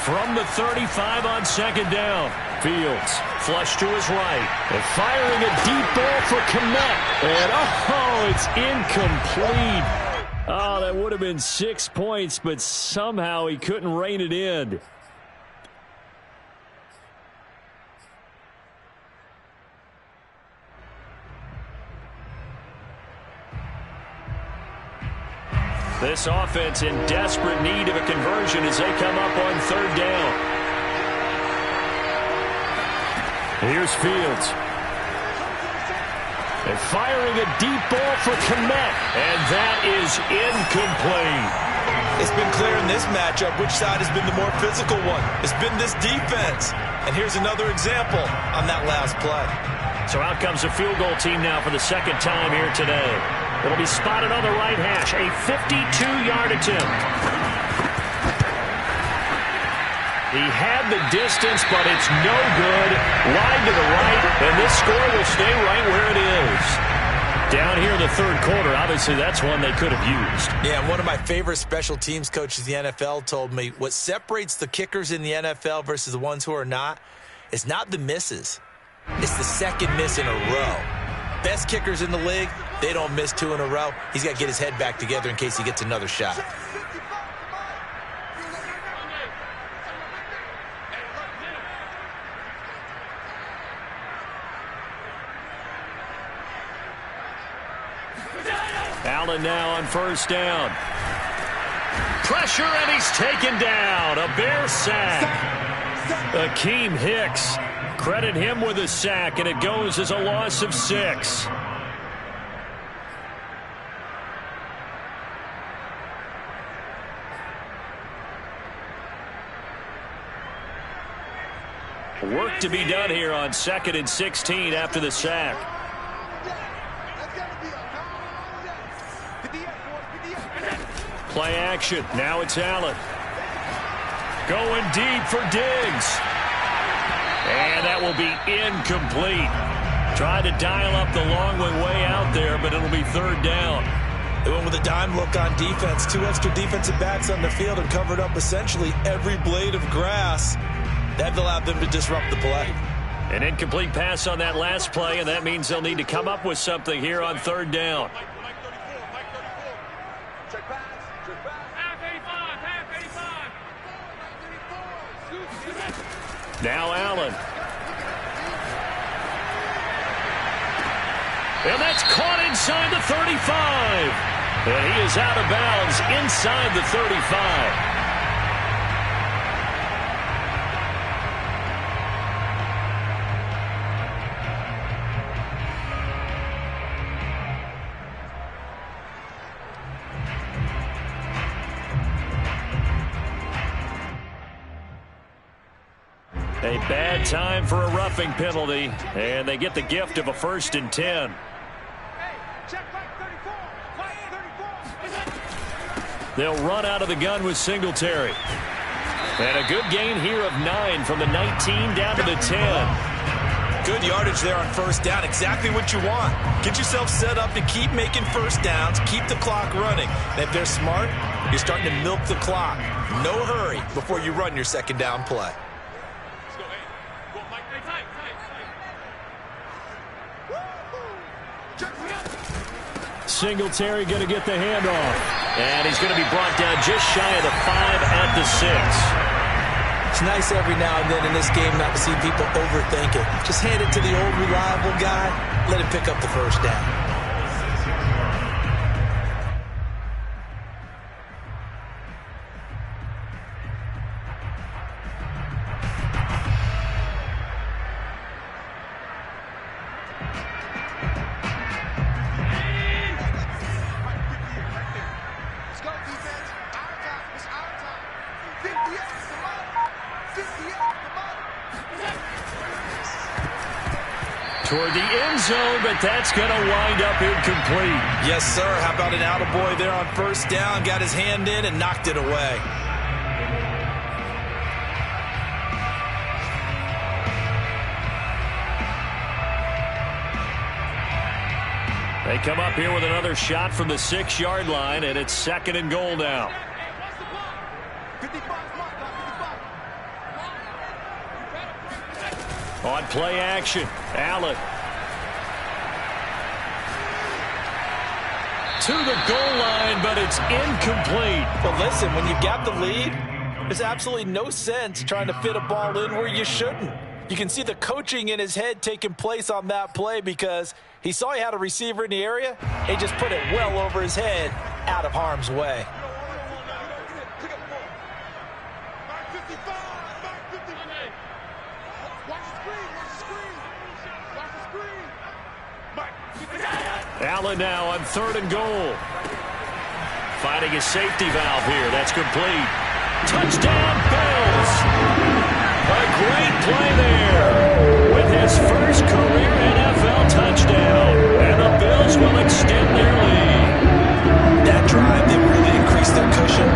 From the 35 on 2nd down. Fields, flush to his right. And firing a deep ball for Kmet. And, oh, it's incomplete. Oh, that would have been 6 points, but somehow he couldn't rein it in. This offense in desperate need of a conversion as they come up on 3rd down. Here's Fields. And firing a deep ball for Kmet. And that is incomplete. It's been clear in this matchup which side has been the more physical one. It's been this defense. And here's another example on that last play. So out comes the field goal team now for the second time here today. It'll be spotted on the right hash. A 52-yard attempt. He had the distance, but it's no good. Wide to the right, and this score will stay right where it is. Down here in the third quarter, obviously that's one they could have used. Yeah, and one of my favorite special teams coaches in the NFL told me what separates the kickers in the NFL versus the ones who are not is not the misses. It's the second miss in a row. Best kickers in the league, they don't miss 2 in a row. He's got to get his head back together in case he gets another shot. Allen now on first down. Pressure, and he's taken down. A Bear sack. Akeem Hicks. Credit him with a sack, and it goes as a loss of 6. Work to be done here on 2nd and 16 after the sack. Play action. Now it's Allen. Going deep for Diggs. And that will be incomplete. Tried to dial up the long one way out there, but it'll be third down. They went with a dime look on defense. 2 extra defensive backs on the field and covered up essentially every blade of grass. That allowed them to disrupt the play. An incomplete pass on that last play, and that means they'll need to come up with something here on third down. Now Allen. And that's caught inside the 35. And he is out of bounds inside the 35. A bad time for a roughing penalty, and they get the gift of a 1st and 10. They'll run out of the gun with Singletary. And a good gain here of 9 from the 19 down to the 10. Good yardage there on first down. Exactly what you want. Get yourself set up to keep making first downs, keep the clock running. And if they're smart, you're starting to milk the clock. No hurry before you run your second down play. Singletary going to get the handoff. And he's going to be brought down just shy of the 5 at the 6. It's nice every now and then in this game not to see people overthink it. Just hand it to the old reliable guy. Let him pick up the first down. Toward the end zone, but that's going to wind up incomplete. Yes, sir. How about an attaboy there on first down? Got his hand in and knocked it away. They come up here with another shot from the 6-yard line, and it's 2nd and goal now. On play action, Allen. To the goal line, but it's incomplete. But listen, when you've got the lead, there's absolutely no sense trying to fit a ball in where you shouldn't. You can see the coaching in his head taking place on that play because he saw he had a receiver in the area. He just put it well over his head, out of harm's way. Allen now on 3rd and goal. Finding a safety valve here. That's complete. Touchdown, Bills. A great play there with his first career NFL touchdown. And the Bills will extend their lead. That drive, they really increased their cushion.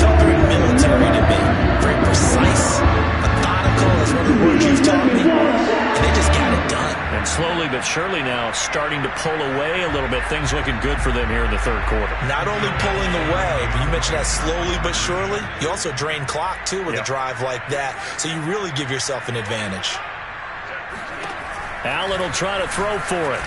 Felt very military to me. Very precise, methodical. That's one of the words you've taught me. And they just got it done. And slowly but surely now starting to pull away a little bit. Things looking good for them here in the third quarter. Not only pulling away, but you mentioned that slowly but surely. You also drain clock, too, with a drive like that. So you really give yourself an advantage. Allen will try to throw for it.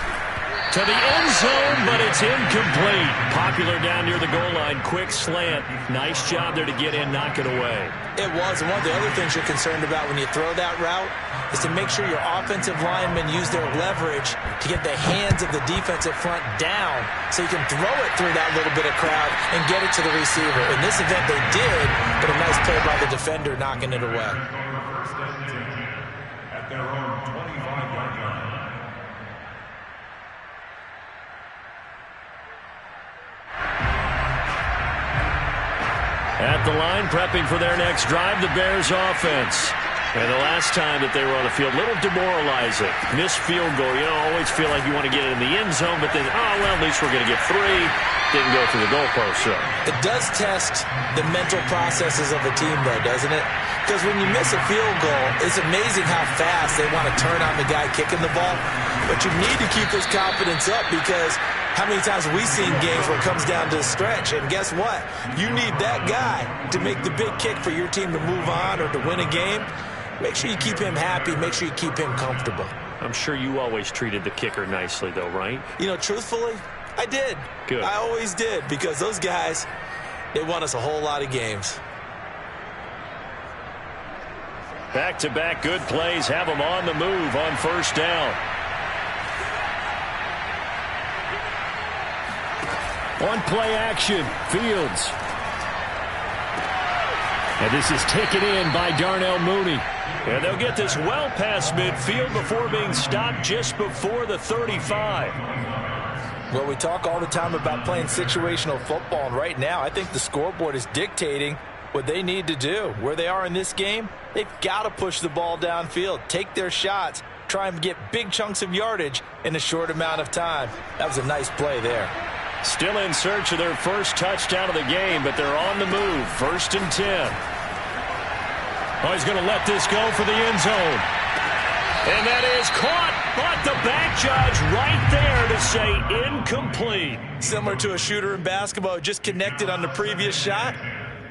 To the end zone, but it's incomplete. Popular down near the goal line. Quick slant. Nice job there to get in, knock it away. It was. And one of the other things you're concerned about when you throw that route is to make sure your offensive linemen use their leverage to get the hands of the defensive front down so you can throw it through that little bit of crowd and get it to the receiver. In this event, they did, but a nice play by the defender knocking it away. At their own 25-yard line. At the line, prepping for their next drive, the Bears offense. And the last time that they were on the field, a little demoralizing. Missed field goal. You know, always feel like you want to get it in the end zone, but then, oh, well, at least we're going to get 3. Didn't go through the goalpost, so. It does test the mental processes of a team, though, doesn't it? Because when you miss a field goal, it's amazing how fast they want to turn on the guy kicking the ball. But you need to keep his confidence up because how many times have we seen games where it comes down to a stretch? And guess what? You need that guy to make the big kick for your team to move on or to win a game. Make sure you keep him happy. Make sure you keep him comfortable. I'm sure you always treated the kicker nicely, though, right? You know, truthfully, I did. Good. I always did because those guys, they won us a whole lot of games. Back-to-back good plays have them on the move on first down. On play action, Fields. And this is taken in by Darnell Mooney. And they'll get this well past midfield before being stopped just before the 35. Well, we talk all the time about playing situational football, and right now I think the scoreboard is dictating what they need to do. Where they are in this game, they've got to push the ball downfield, take their shots, try and get big chunks of yardage in a short amount of time. That was a nice play there. Still in search of their first touchdown of the game, but they're on the move. 1st and 10. Oh, he's going to let this go for the end zone. And that is caught, but the back judge right there to say incomplete. Similar to a shooter in basketball, just connected on the previous shot.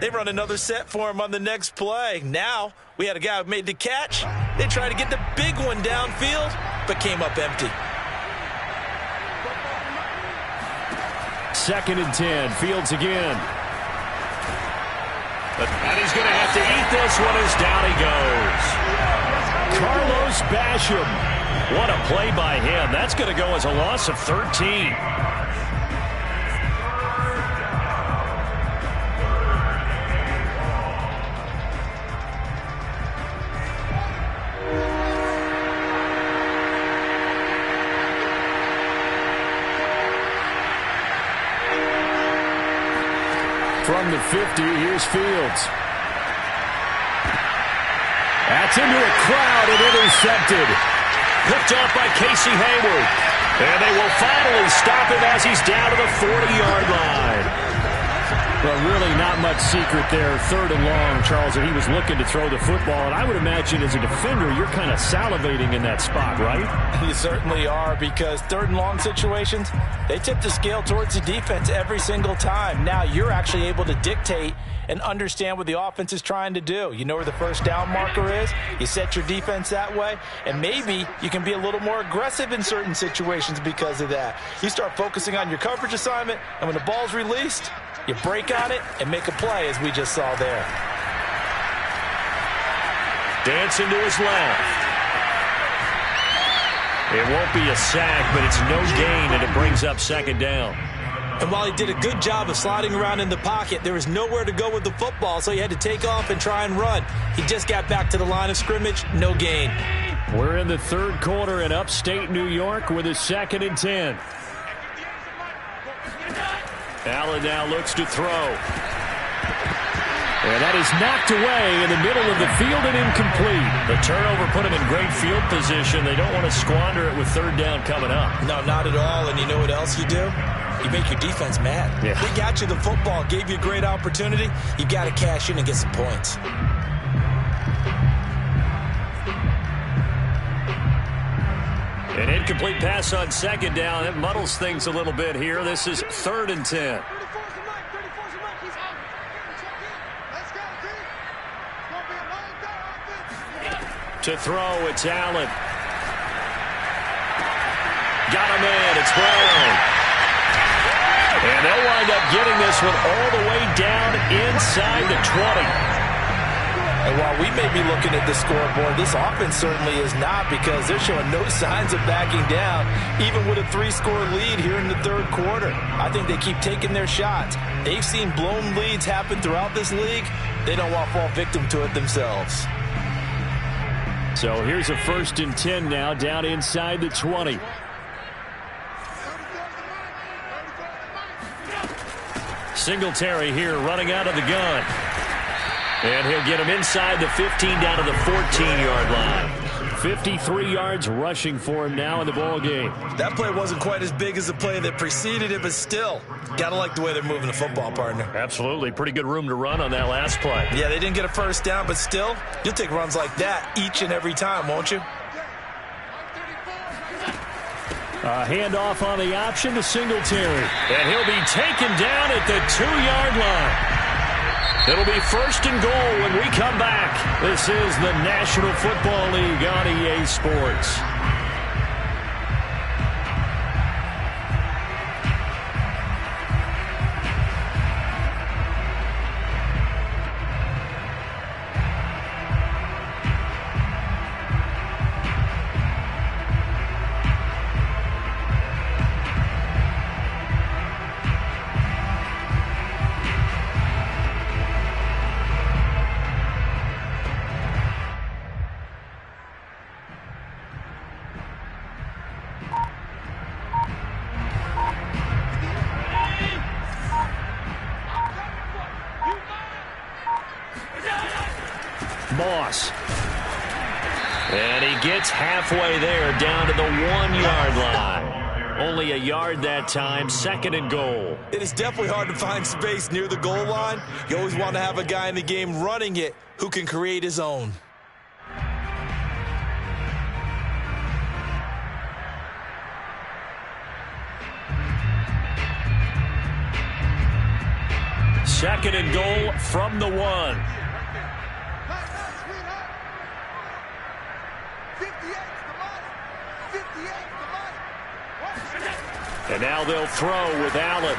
They run another set for him on the next play. Now, we had a guy who made the catch. They tried to get the big one downfield, but came up empty. 2nd and 10. Fields again. And he's going to have to eat this one as down he goes. Carlos Basham. What a play by him. That's going to go as a loss of 13. From the 50, here's Fields. That's into a crowd and intercepted. Picked off by Casey Hayward. And they will finally stop him as he's down to the 40-yard line. Well, really not much secret there. 3rd and long, Charles, that he was looking to throw the football. And I would imagine as a defender, you're kind of salivating in that spot, right? You certainly are, because 3rd and long situations, they tip the scale towards the defense every single time. Now you're actually able to dictate and understand what the offense is trying to do. You know where the first down marker is. You set your defense that way, and maybe you can be a little more aggressive in certain situations because of that. You start focusing on your coverage assignment, and when the ball's released, you break on it and make a play, as we just saw there. Dancing to his left. It won't be a sack, but it's no gain, and it brings up 2nd down. And while he did a good job of sliding around in the pocket, there was nowhere to go with the football, so he had to take off and try and run. He just got back to the line of scrimmage, no gain. We're in the 3rd quarter in upstate New York with a 2nd and 10. Allen now looks to throw. And that is knocked away in the middle of the field and incomplete. The turnover put them in great field position. They don't want to squander it with third down coming up. No, not at all. And you know what else you do? You make your defense mad. Yeah. They got you the football, gave you a great opportunity. You got to cash in and get some points. An incomplete pass on second down. It muddles things a little bit here. This is 3rd and 10. To throw, it's Allen. Got him in. It's Brown. And they'll wind up getting this one all the way down inside the 20. And while we may be looking at the scoreboard, this offense certainly is not, because they're showing no signs of backing down, even with a 3-score lead here in the third quarter. I think they keep taking their shots. They've seen blown leads happen throughout this league. They don't want to fall victim to it themselves. So here's a 1st and 10 now, down inside the 20. Singletary here running out of the gun. And he'll get him inside the 15 down to the 14-yard line. 53 yards rushing for him now in the ball game. That play wasn't quite as big as the play that preceded it, but still, got to like the way they're moving the football, partner. Absolutely. Pretty good room to run on that last play. Yeah, they didn't get a first down, but still, you'll take runs like that each and every time, won't you? A handoff on the option to Singletary. And he'll be taken down at the 2-yard line. It'll be 1st and goal when we come back. This is the National Football League on EA Sports. Moss. And he gets halfway there, down to the 1-yard line. Only a yard that time, 2nd and goal. It is definitely hard to find space near the goal line. You always want to have a guy in the game running it who can create his own. Second and goal from the 1. And now they'll throw with Allen.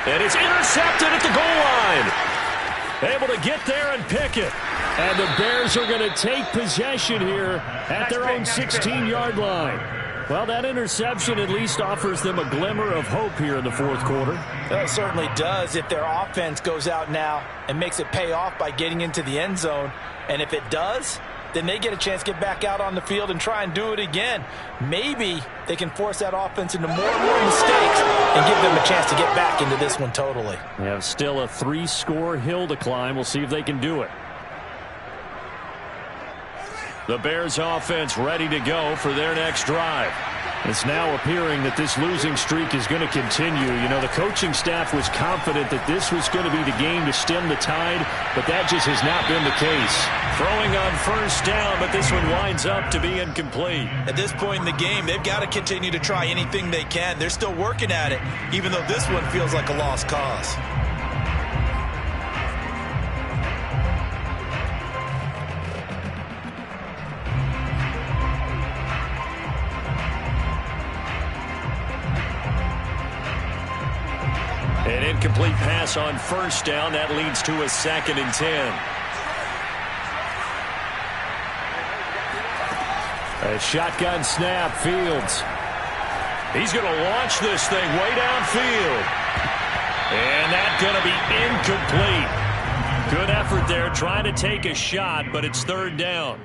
And it's intercepted at the goal line. Able to get there and pick it. And the Bears are going to take possession here at their own 16-yard line. Well, that interception at least offers them a glimmer of hope here in the fourth quarter. It certainly does if their offense goes out now and makes it pay off by getting into the end zone. And if it does, then they get a chance to get back out on the field and try and do it again. Maybe they can force that offense into more and more mistakes and give them a chance to get back into this one totally. They have still a 3-score hill to climb. We'll see if they can do it. The Bears offense ready to go for their next drive. It's now appearing that this losing streak is going to continue. You know, the coaching staff was confident that this was going to be the game to stem the tide, but that just has not been the case. Throwing on 1st down, but this one winds up to be incomplete. At this point in the game, they've got to continue to try anything they can. They're still working at it, even though this one feels like a lost cause. An incomplete pass on 1st down. That leads to a 2nd and 10. A shotgun snap, Fields. He's going to launch this thing way downfield. And that's going to be incomplete. Good effort there trying to take a shot, but it's 3rd down.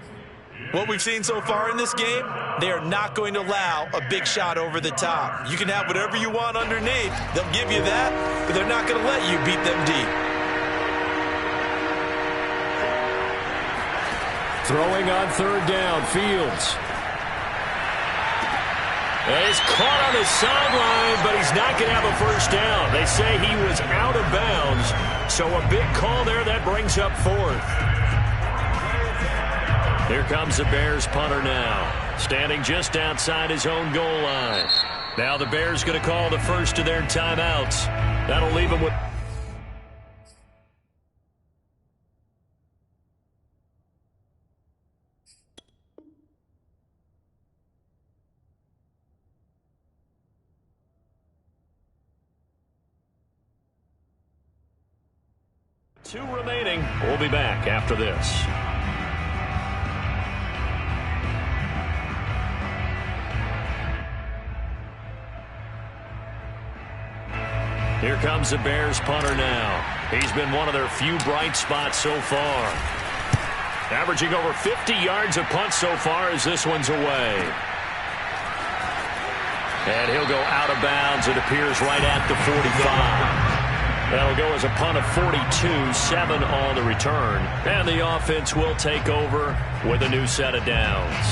What we've seen so far in this game, they are not going to allow a big shot over the top. You can have whatever you want underneath. They'll give you that, but they're not going to let you beat them deep. Throwing on third down, Fields. He's caught on the sideline, but he's not going to have a first down. They say he was out of bounds, so a big call there that brings up fourth. Here comes the Bears punter now, standing just outside his own goal line. Now the Bears going to call the first of their timeouts. That'll leave him with... Two remaining. We'll be back after this. Here comes the Bears punter now. He's been one of their few bright spots so far. Averaging over 50 yards a punt so far as this one's away. And he'll go out of bounds. It appears right at the 45. That'll go as a punt of 42, 7 on the return. And the offense will take over with a new set of downs.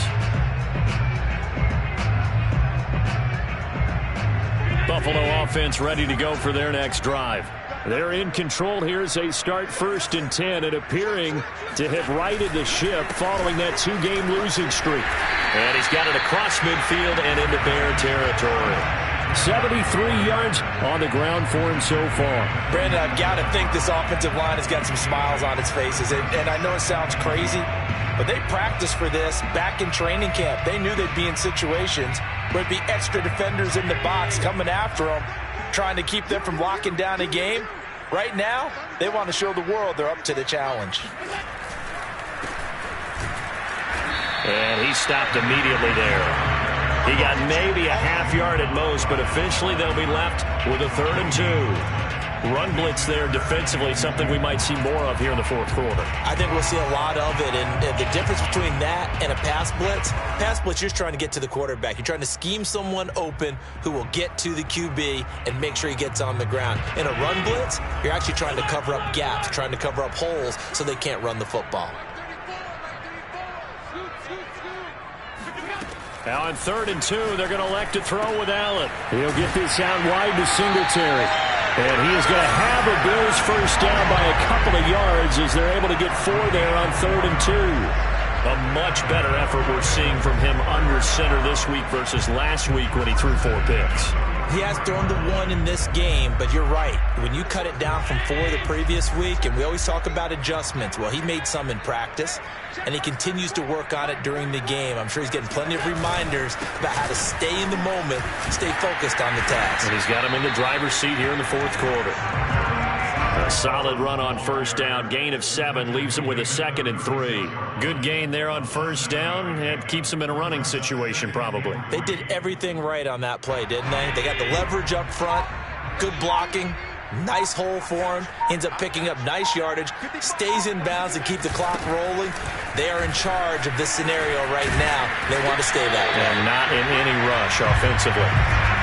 Buffalo offense ready to go for their next drive. They're in control here as they start 1st and 10 and appearing to have righted the ship following that 2-game losing streak. And he's got it across midfield and into Bear territory. 73 yards on the ground for him so far. Brandon, I've got to think this offensive line has got some smiles on its faces. And I know it sounds crazy, but they practiced for this back in training camp. They knew they'd be in situations where there'd be extra defenders in the box coming after them, trying to keep them from locking down a game. Right now, they want to show the world they're up to the challenge. And he stopped immediately there. He got maybe a half yard at most, but officially they'll be left with a 3rd and 2. Run blitz there defensively, something we might see more of here in the fourth quarter. I think we'll see a lot of it, and the difference between that and a pass blitz, you're just trying to get to the quarterback. You're trying to scheme someone open who will get to the QB and make sure he gets on the ground. In a run blitz, you're actually trying to cover up gaps, trying to cover up holes so they can't run the football. Now on 3rd and 2, they're going to elect to throw with Allen. He'll get this out wide to Singletary. And he is going to have a Bills first down by a couple of yards as they're able to get 4 there on 3rd and 2. A much better effort we're seeing from him under center this week versus last week when he threw 4 picks. He has thrown the 1 in this game, but you're right. When you cut it down from 4 the previous week, and we always talk about adjustments, well, he made some in practice, and he continues to work on it during the game. I'm sure he's getting plenty of reminders about how to stay in the moment, stay focused on the task. And he's got him in the driver's seat here in the fourth quarter. A solid run on first down. Gain of 7 leaves him with a 2nd and 3. Good gain there on first down. It keeps him in a running situation probably. They did everything right on that play, didn't they? They got the leverage up front, good blocking, nice hole for him. Ends up picking up nice yardage, stays in bounds and keep the clock rolling. They are in charge of this scenario right now. They want to stay that way. And not in any rush offensively.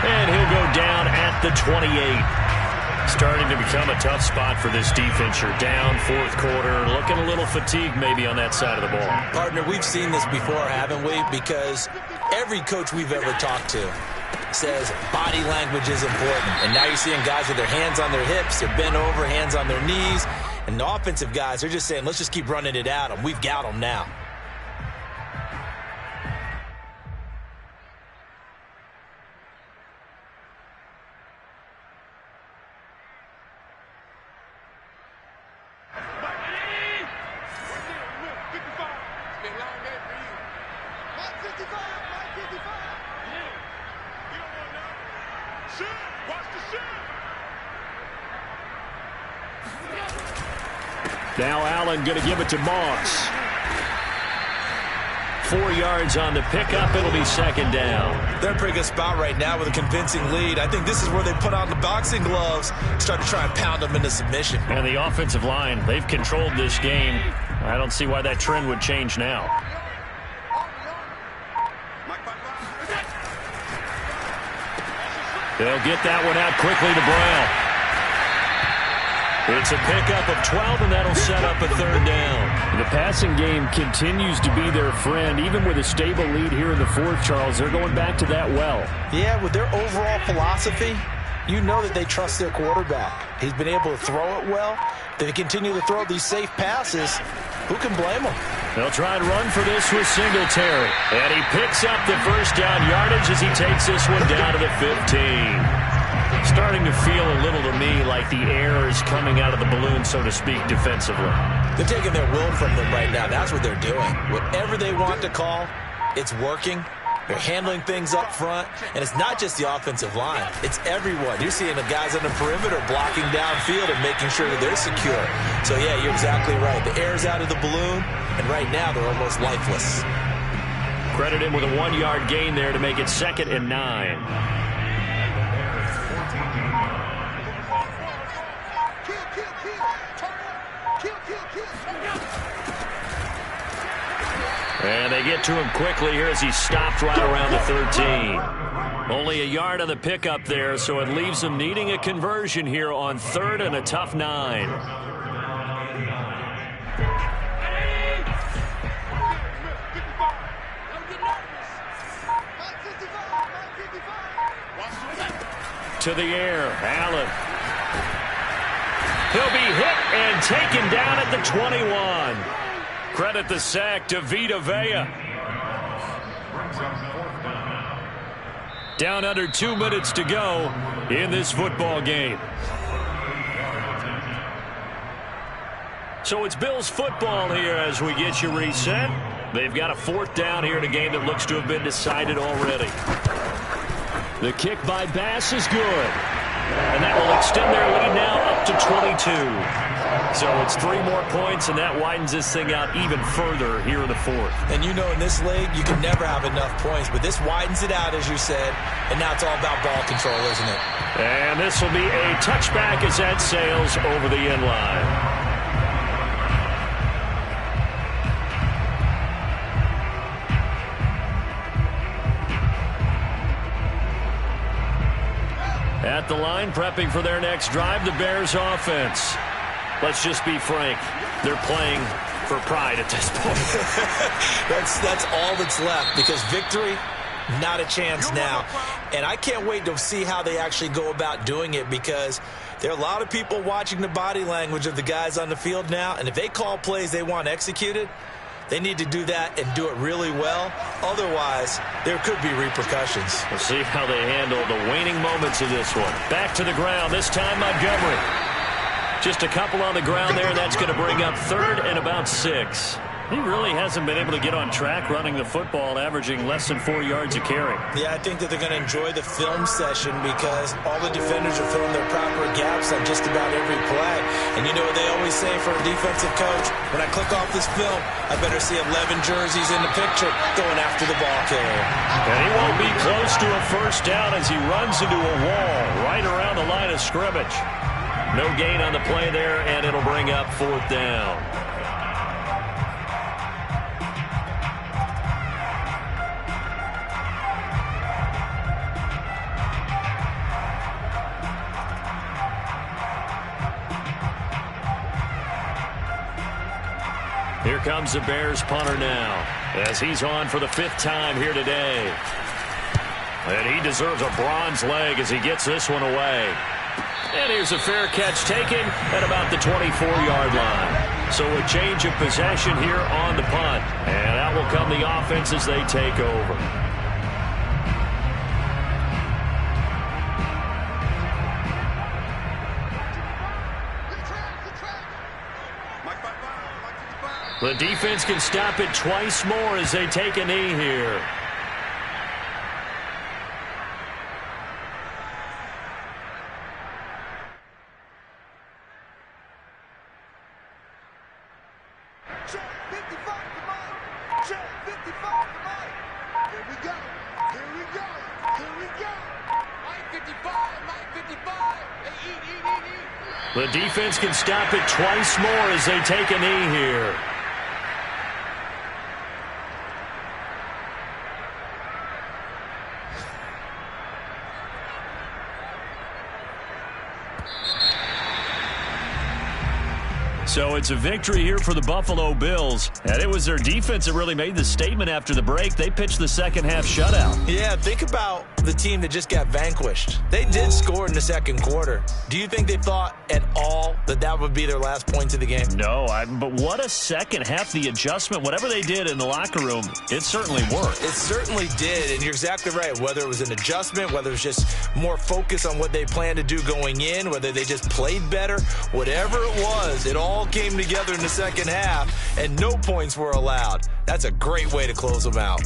And he'll go down at the 28. Starting to become a tough spot for this defense. You're down fourth quarter, looking a little fatigued maybe on that side of the ball. Partner, we've seen this before, haven't we? Because every coach we've ever talked to says body language is important. And now you're seeing guys with their hands on their hips, they're bent over, hands on their knees. And the offensive guys, they're just saying, let's just keep running it at them. We've got them now. Now Allen going to give it to Moss. 4 yards on the pickup. It'll be 2nd down. They're in a pretty good spot right now with a convincing lead. I think this is where they put on the boxing gloves, start to try and pound them into submission. And the offensive line, they've controlled this game. I don't see why that trend would change now. They'll get that one out quickly to Brown. It's a pickup of 12, and that'll set up a third down. The passing game continues to be their friend. Even with a stable lead here in the fourth, Charles, they're going back to that well. Yeah, with their overall philosophy, you know that they trust their quarterback. He's been able to throw it well. They continue to throw these safe passes. Who can blame them? They'll try and run for this with Singletary. And he picks up the first down yardage as he takes this one down to the 15. Starting to feel a little to me like the air is coming out of the balloon, so to speak, defensively. They're taking their will from them right now. That's what they're doing. Whatever they want to call, it's working. They're handling things up front, and it's not just the offensive line. It's everyone. You're seeing the guys on the perimeter blocking downfield and making sure that they're secure. So, yeah, you're exactly right. The air's out of the balloon, and right now they're almost lifeless. Credit him with a 1-yard gain there to make it 2nd and 9. And they get to him quickly here as he stopped right around the 13. Only a yard on the pickup there, so it leaves them needing a conversion here on 3rd and a tough 9. To the air, Allen. He'll be hit and taken down at the 21. Credit the sack to Vita Vea. Down under 2 minutes to go in this football game. So it's Bills football here as we get you reset. They've got a 4th down here in a game that looks to have been decided already. The kick by Bass is good. And that will extend their lead now up to 22. So it's 3 more points, and that widens this thing out even further here in the 4th. And you know in this league, you can never have enough points, but this widens it out, as you said, and now it's all about ball control, isn't it? And this will be a touchback as that sails over the end line. At the line, prepping for their next drive, the Bears offense. Let's just be frank. They're playing for pride at this point. that's all that's left, because victory, not a chance now. And I can't wait to see how they actually go about doing it, because there are a lot of people watching the body language of the guys on the field now, and if they call plays they want executed, they need to do that and do it really well. Otherwise, there could be repercussions. We'll see how they handle the waning moments of this one. Back to the ground, this time Montgomery. Just a couple on the ground there, and that's going to bring up 3rd and about 6. He really hasn't been able to get on track running the football, averaging less than 4 yards a carry. Yeah, I think that they're going to enjoy the film session because all the defenders are filling their proper gaps on just about every play. And you know what they always say for a defensive coach? When I click off this film, I better see 11 jerseys in the picture going after the ball carrier. And he won't be close to a 1st down as he runs into a wall right around the line of scrimmage. No gain on the play there, and it'll bring up 4th down. Here comes the Bears punter now, as he's on for the 5th time here today. And he deserves a bronze leg as he gets this one away. And here's a fair catch taken at about the 24-yard line. So a change of possession here on the punt. And out will come the offense as they take over. The defense can stop it twice more as they take a knee here. The defense can stop it twice more as they take a knee here. So it's a victory here for the Buffalo Bills. And it was their defense that really made the statement after the break. They pitched the second half shutout. Yeah, think about the team that just got vanquished. They did score in the second quarter. Do you think they thought at all that that would be their last points of the game? No, but what a second half. The adjustment, whatever they did in the locker room, it certainly worked. It certainly did, and you're exactly right. Whether it was an adjustment, whether it was just more focus on what they planned to do going in, whether they just played better, whatever it was, it all came together in the second half, and no points were allowed. That's a great way to close them out.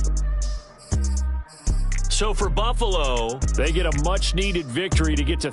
So for Buffalo, they get a much-needed victory to get to